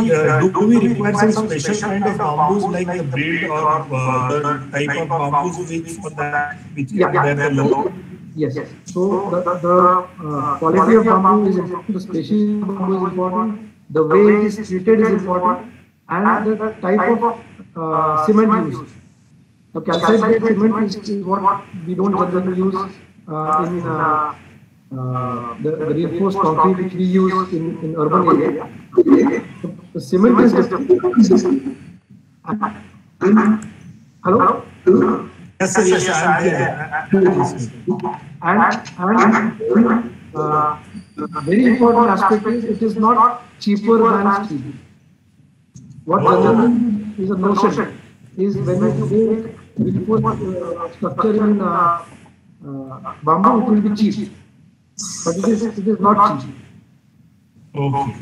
do we require some special kind of bamboos like the breed or the type of bamboos which for that, which bear the load? Yes. So the quality of bamboo is important, the species of bamboo is important, the way it is treated is important, and the type of cement used. The calcite cement is what we don't generally use in the reinforced concrete which we use in urban area. The cement is different. Hello? Yes, sir, yes, I'm there. And very important aspect is it is not cheaper than steel. What generally is a notion is when you put structure in bamboo, it will be cheap. But it is not cheap. Okay.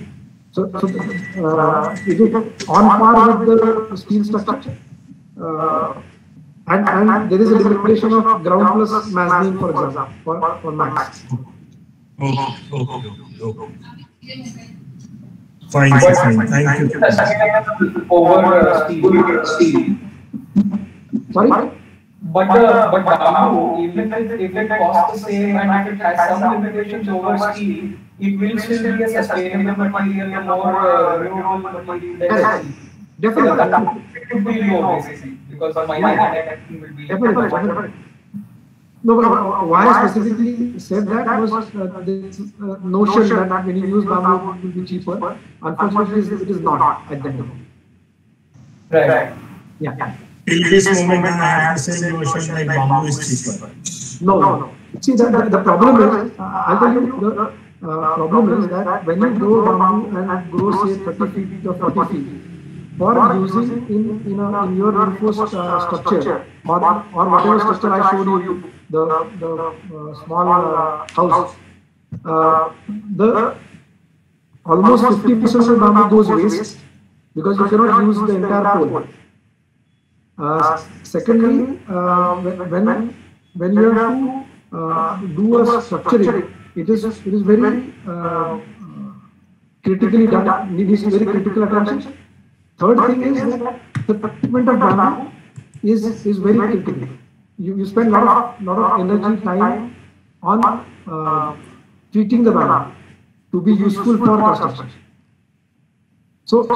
So it is on par with the steel structure. And there is a limitation of ground plus mezzanine, for example, for max. Okay. Fine, fine. Thank you. Over steel. Sorry? But bamboo, even if it costs the same and if it has some limitations over steel, it will still be a sustainable material, more renewable material than steel. Definitely. It would be low basically because the mining will be. Definitely. No, but why I specifically said that was this notion that when you use bamboo, it will be cheaper. Unfortunately, it is not at the moment. Right. Yeah. Till this moment, I have the same notion like bamboo is cheaper. No. See, the problem is, I'll tell you, the problem is that when you grow bamboo and grow, say, 30 feet or 40 feet, for using in your reinforced structure or whatever structure I showed you, the small house, the almost 50% of bamboo goes waste because you cannot use the entire pole. Secondly, when you have to do a structuring, it is very critically done. Needs very critical attention. Third thing is that the treatment of bamboo is very critical. You spend a lot of energy, time on treating the bamboo to be useful for construction. So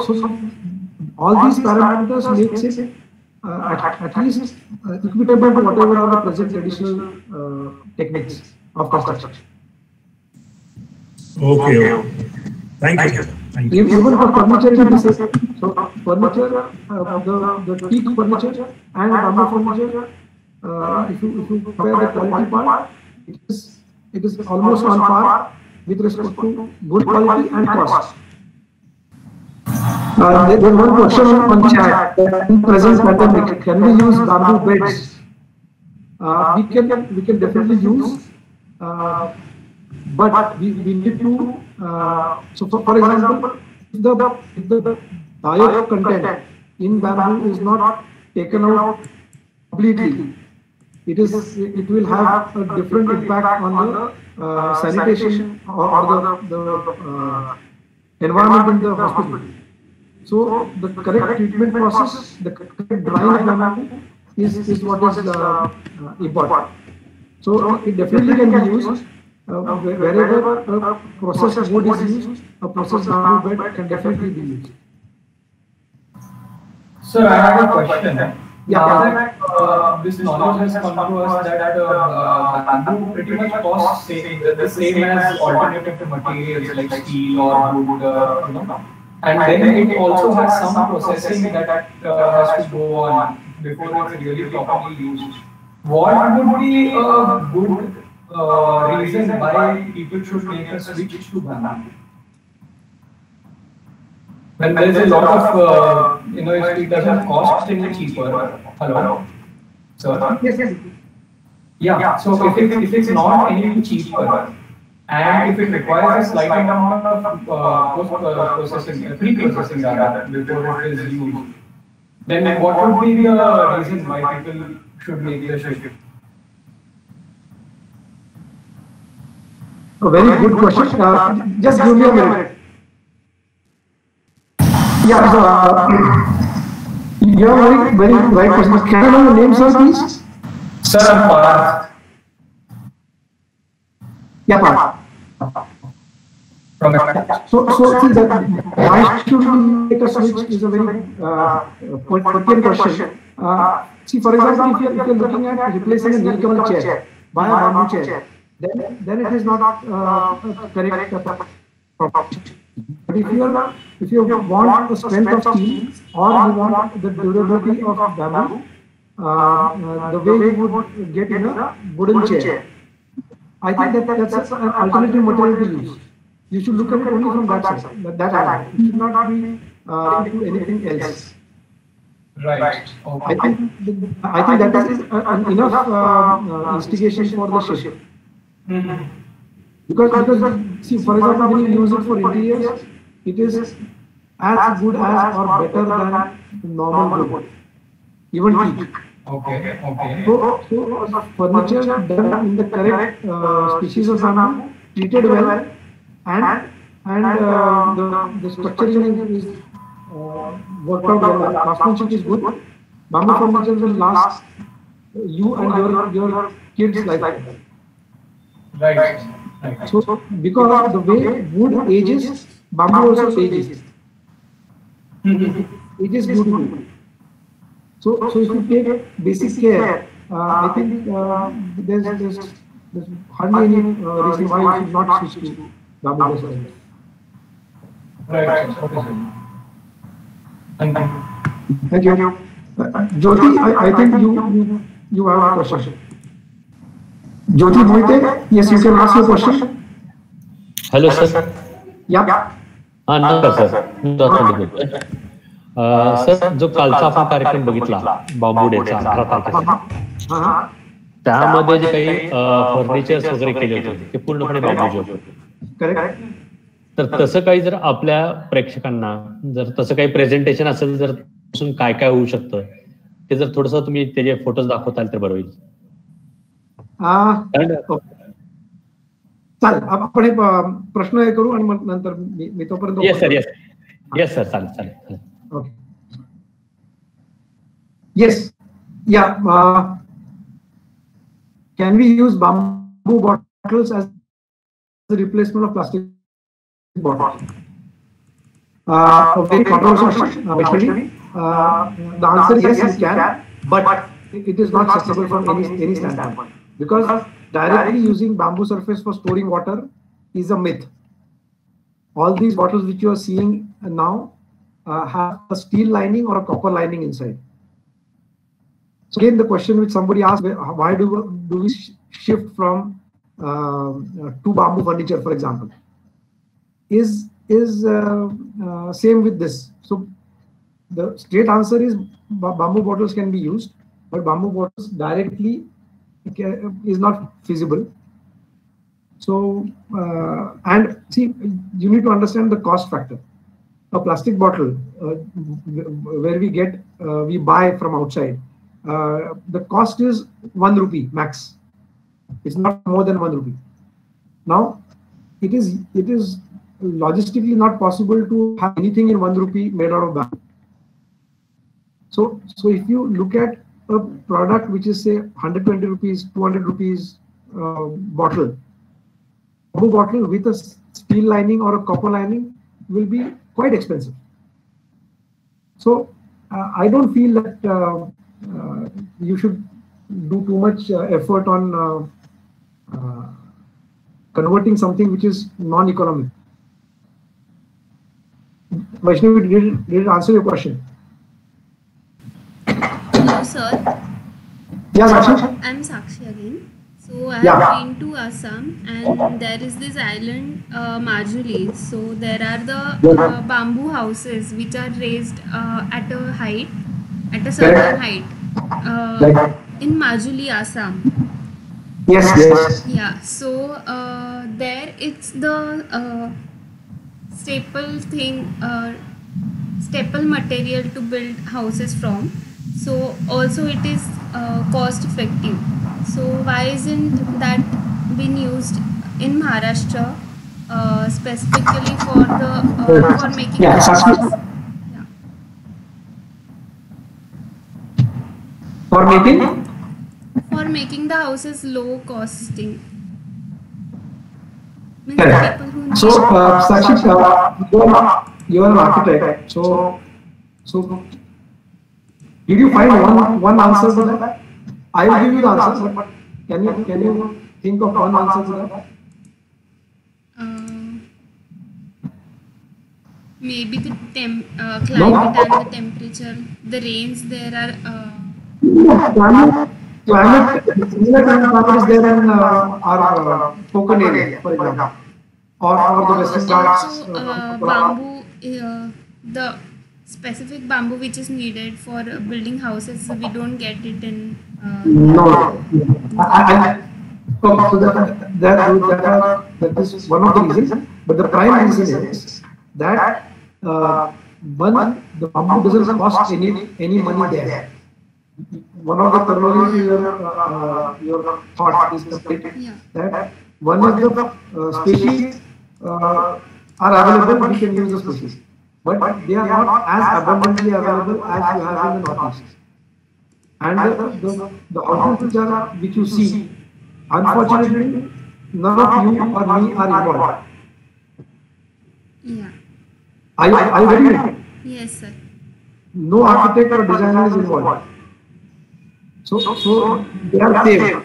all these parameters makes it at least equitable to whatever are the present traditional techniques of construction. Okay. Thank you. Even for furniture, it is the same. So furniture, the teak furniture and bamboo furniture, if you compare the quality part, it is almost on par with respect to good quality and cost. There is one question on chat. In present pandemic, can we use bamboo beds? We can definitely use, but we need to. So for example, if the bio content in bamboo is not taken out completely, it will have a different impact on the sanitation or the environment in the hospital. So the correct treatment process, the correct drying of bamboo is what is important. So it definitely can be used. Wherever a processed wood is used, a processed bamboo bed can definitely be used. Sir, I have a question. Yeah. Now that this knowledge has come to us that bamboo pretty much costs the same as alternative materials like steel or wood, and then it also has some processing that has to go on before it's really properly used. What would be a good reason why people should make a switch to bamboo? When there is a lot of, if it doesn't cost any cheaper. Hello? Sir? Yes. Yeah, so if it's not any cheaper, and if it requires a slight amount of post-processing, pre-processing rather, before it is used, then what would be the reason why people should make the shift? A very good question. Just give me a minute. Yeah, so you have very right question. Can I know your name, sir, please? Sir, I'm Parth. Yeah, Parth. So see that why should we make a switch is a very pertinent question. See, for example, if you're looking at replacing a Nilkamal chair by a bamboo chair, then it is not correct. But if you want the strength of steel or you want the durability of bamboo, the way you would get in a wooden chair, I think that's an alternative material to use. You should look at it only from that side, that angle. It should not be into anything else. Right. Okay. I think that is enough instigation for the shift. Because see, for example, when you use it for interiors, it is as good as or better than normal wood, even teak. Okay. So furniture done in the correct species of bamboo, treated well, and and the structuring is worked out well. Craftsmanship is good. Bamboo furniture will last you and your kids' lifetime. Right. So because the way wood ages, bamboo also ages. It is beautiful. So if you take basic care, I think there's hardly any reason why you should not switch to bamboo based furniture. Right. Okay, sir. Thank you. Thank you. Jyoti, I think you have a question. Jyoti Moite, yes, you can ask your question. Hello sir. Yeah. हा नमस्कार sir. मी दत्त बोलतोय. Sir जो कालचा आपण कार्यक्रम बघितला bamboo डेचा 18 तारखेचा, त्यामध्ये जे काही फर्निचर्स वगैरे केले होते ते पूर्णपणे बांबूचे होते. Correct. तर तसं काही जर आपल्या प्रेक्षकांना जर तसं काही प्रेझेंटेशन असेल जर काय काय होऊ शकतं ते जर थोडस तुम्ही त्याचे फोटोज दाखवताल तर बरं होईल. चालेल, आपण एक प्रश्न हे करू आणि मग नंतर मी तोपर्यंत. येस सर, येस सर, चालेल. Okay. Yes, yeah. Can we use bamboo bottles as the replacement of plastic bottle? Very controversial question. Basically, the answer is yes, you can, but it is not acceptable from any standpoint, because directly using bamboo surface for storing water is a myth. All these bottles which you are seeing now have a steel lining or a copper lining inside. So again, the question which somebody asked, why do we shift from to bamboo furniture, for example, is same with this. So the straight answer is bamboo bottles can be used, but bamboo bottles directly is not feasible. So and see, you need to understand the cost factor. A plastic bottle where we buy from outside, the cost is 1 rupee max. It's not more than 1 rupee. Now it is logistically not possible to have anything in 1 rupee made out of bamboo. So if you look at a product which is say 120 rupees, 200 rupees bottle, bamboo bottle with a steel lining or a copper lining will be quite expensive. So I don't feel that you should do too much effort on converting something which is non-economic. Vaishnavi, did it answer your question? Hello, sir. Yeah, Sakshi. I'm Sakshi again. So I have been to Assam, and there is this island, Majuli. So there are the bamboo houses which are raised at a height, at a certain height, in Majuli, Assam. Yes. Yeah. So there it's the staple thing, staple material to build houses from. So also it is cost effective. So why isn't that been used in Maharashtra specifically for the for making houses? Yeah. For making the houses low costing. So Sakshi, you are an architect. So did you find one answer to that? I will give you the answer, but can you think of one answer to that? Maybe the climate and the temperature, the rains there are. Climate is there in our Konkan area, for example, or the Western Ghats. Bamboo, the specific bamboo which is needed for building houses, we don't get it in. No. So that is one of the reasons, but the prime reason is that one, the bamboo doesn't cost any money there. One of the terminology your thought is that one is the species are available, we can use the spaces. But they are not as abundantly available as you have in the Northeast. And the houses which you see, unfortunately, none of you or me are involved. Yeah. Are you getting it? Yes, sir. No architect or designer is involved. So they are saved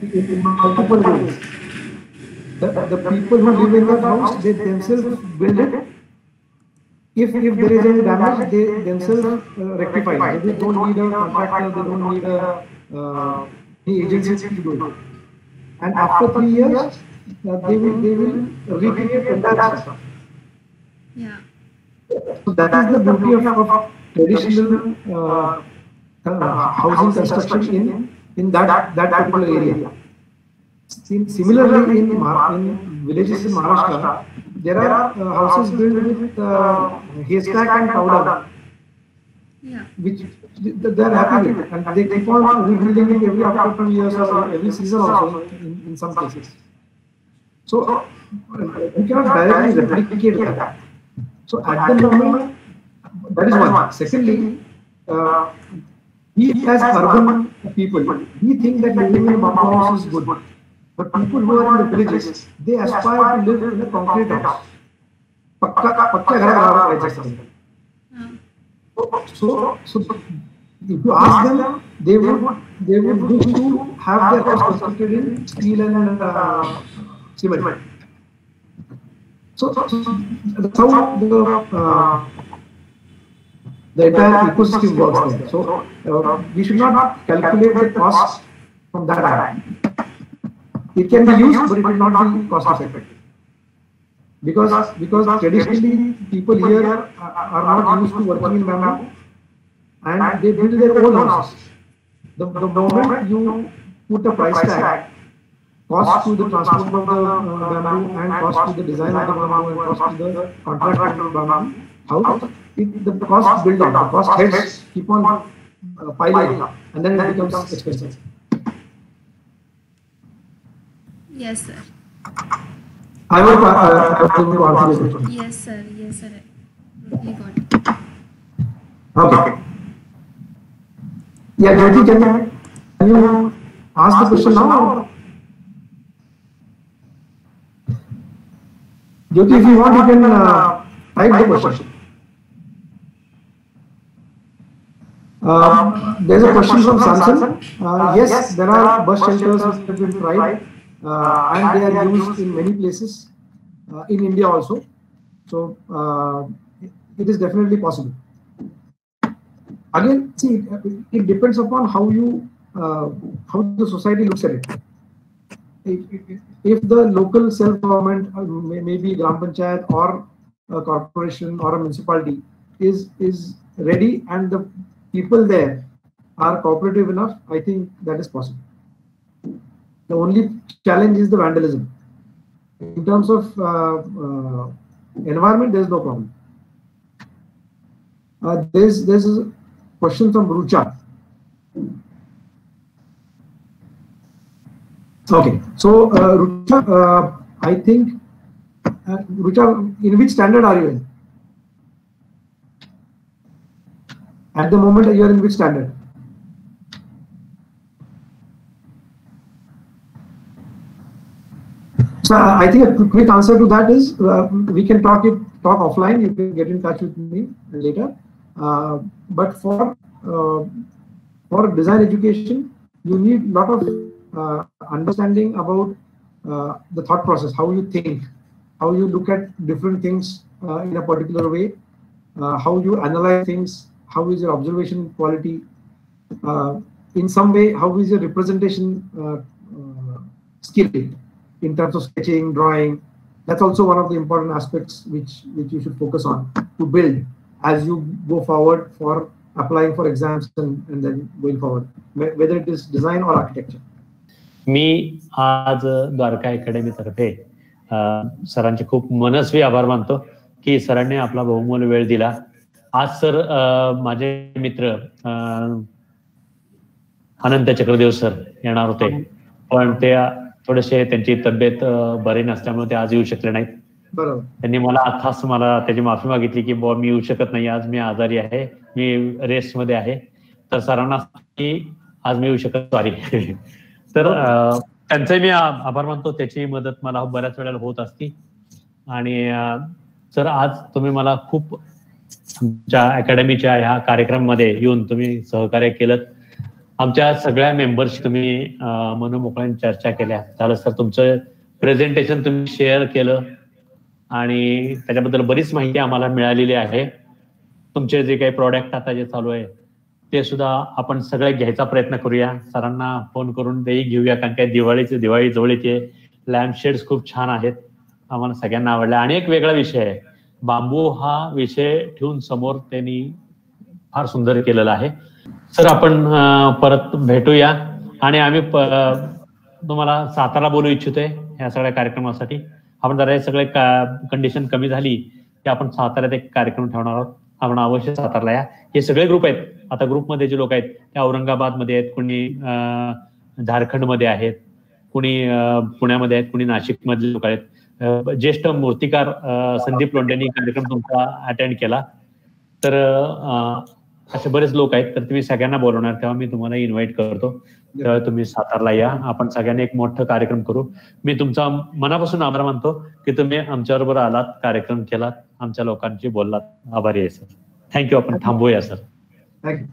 in multiple ways. The people who live in that house, they themselves build it. If there is any damage, they themselves rectify it. They don't need a contractor, they don't need any agency to do it. And after 3 years, they will recreate entire system. Yeah. So that is the beauty of traditional housing construction in that particular area. Similarly, in villages in Maharashtra, there are houses built with haystack and powder, Yeah. which they are happy with, and they keep on rebuilding it every after 2 years or every season also in some cases. So you cannot directly replicate that. So at the moment, that is one. Secondly, we as urban people, we think that living in a bamboo house is good. But people who are in the villages, they aspire to live in a concrete house. Pakka ghar banaना है जैसे. So if you ask them, they would wish to have their house constructed in steel and cement. So that's how the entire ecosystem works there. So we should not calculate the cost from that angle. It can be used, but it will not be cost effective. Because traditionally people here are not used to working in bamboo, and they build their own houses. The moment you put a price tag, cost to the transport of the bamboo, and cost to the design of the bamboo, and cost to the contract of the bamboo house, the cost build up, the cost heads keep on piling up, and then it becomes expensive. Yes, sir. I hope I was able to answer your question. Yes, sir. Yes, sir. You got it. Okay. Yeah, Jyoti, can you ask the question now? Jyoti, if you want, you can type the question. There's a question from Samson. Yes, there are bus shelters which have been tried, and they are used in many places, in India also. So it is definitely possible. Again, see, it depends upon how the society looks at it. If the local self-government, maybe Gram Panchayat or a corporation or a municipality is ready and the people there are cooperative enough, I think that is possible. The only challenge is the vandalism. In terms of environment, there is no problem. There's a question from Rucha. Okay, so Rucha, I think, Rucha, in which standard are you in? At the moment, you are in which standard? So I think a quick answer to that is we can talk offline. You can get in touch with me later. But for design education, you need a lot of understanding about the thought process, how you think, how you look at different things in a particular way, how you analyze things, how is your observation quality, in some way, how is your representation skill in terms of sketching, drawing. That's also one of the important aspects which you should focus on to build as you go forward for applying for exams and then going forward, whether it is design or architecture. मी आज Dwarka academy तर्फे सरांचे खूप मनस्वी आभार मानतो की सरांनी आपला बहुमूल्य वेळ दिला. आज सर माझे मित्र अनंत चक्रदेव सर येणार होते, पण ते थोडेसे त्यांची तब्येत बरी नसल्यामुळे ते आज येऊ शकले नाहीत. बरोबर. त्यांनी मला खास मला त्याची माफी मागितली की बुवा मी येऊ शकत नाही, आज मी आजारी आहे, मी रेस्टमध्ये आहे. तर सरांना की आज मी येऊ शकत, सॉरी. तर त्यांचाही मी आभार मानतो, त्याची मदत मला बऱ्याच वेळेला होत असती. आणि सर आज तुम्ही मला खूप आमच्या अकॅडमीच्या ह्या कार्यक्रमामध्ये येऊन तुम्ही सहकार्य केलं. आमच्या सगळ्या मेंबर्सशी तुम्ही मनमोकळ्याने चर्चा केल्या. झालं सर, तुमचं प्रेझेंटेशन तुम्ही शेअर केलं आणि त्याच्याबद्दल बरीच माहिती आम्हाला मिळालेली आहे. तुमचे जे काही प्रोडक्ट आता जे चालू आहे ते सुद्धा आपण सगळे घ्यायचा प्रयत्न करूया. सरांना फोन करून तेही घेऊया, कारण काय दिवाळी जवळीचे लॅम्प शेड्स खूप छान आहेत, आम्हाला सगळ्यांना आवडले. आणि एक वेगळा विषय आहे, बांबू हा विषय ठेवून समोर त्यांनी फार सुंदर केलेला आहे. सर आपण परत भेटूया आणि आम्ही तुम्हाला सातारा बोलू इच्छितोय ह्या सगळ्या कार्यक्रमासाठी. आपण जरा हे सगळे कंडिशन कमी झाली की आपण साताऱ्यात एक कार्यक्रम ठेवणार आहोत. आपण अवश्य सातारला या. हे सगळे ग्रुप आहेत, आता ग्रुपमध्ये जे लोक आहेत ते औरंगाबादमध्ये आहेत, कुणी झारखंडमध्ये आहेत, कुणी पुण्यामध्ये आहेत, कुणी नाशिकमधले लोक आहेत. ज्येष्ठ मूर्तिकार संदीप लोंढेंनी कार्यक्रम तुमचा अटेंड केला. तर असे बरेच लोक आहेत. तर तुम्ही सगळ्यांना बोलवणार, तेव्हा मी तुम्हाला इन्व्हाइट करतो, तेव्हा तुम्ही सातारला या. आपण सगळ्यांनी एक मोठं कार्यक्रम करू. मी तुमचा मनापासून आभार मानतो की तुम्ही आमच्याबरोबर आलात, कार्यक्रम केलात, आमच्या लोकांशी बोललात. आभारी आहे सर. थँक्यू. आपण थांबूया सर.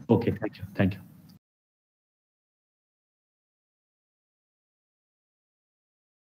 Okay, thank you.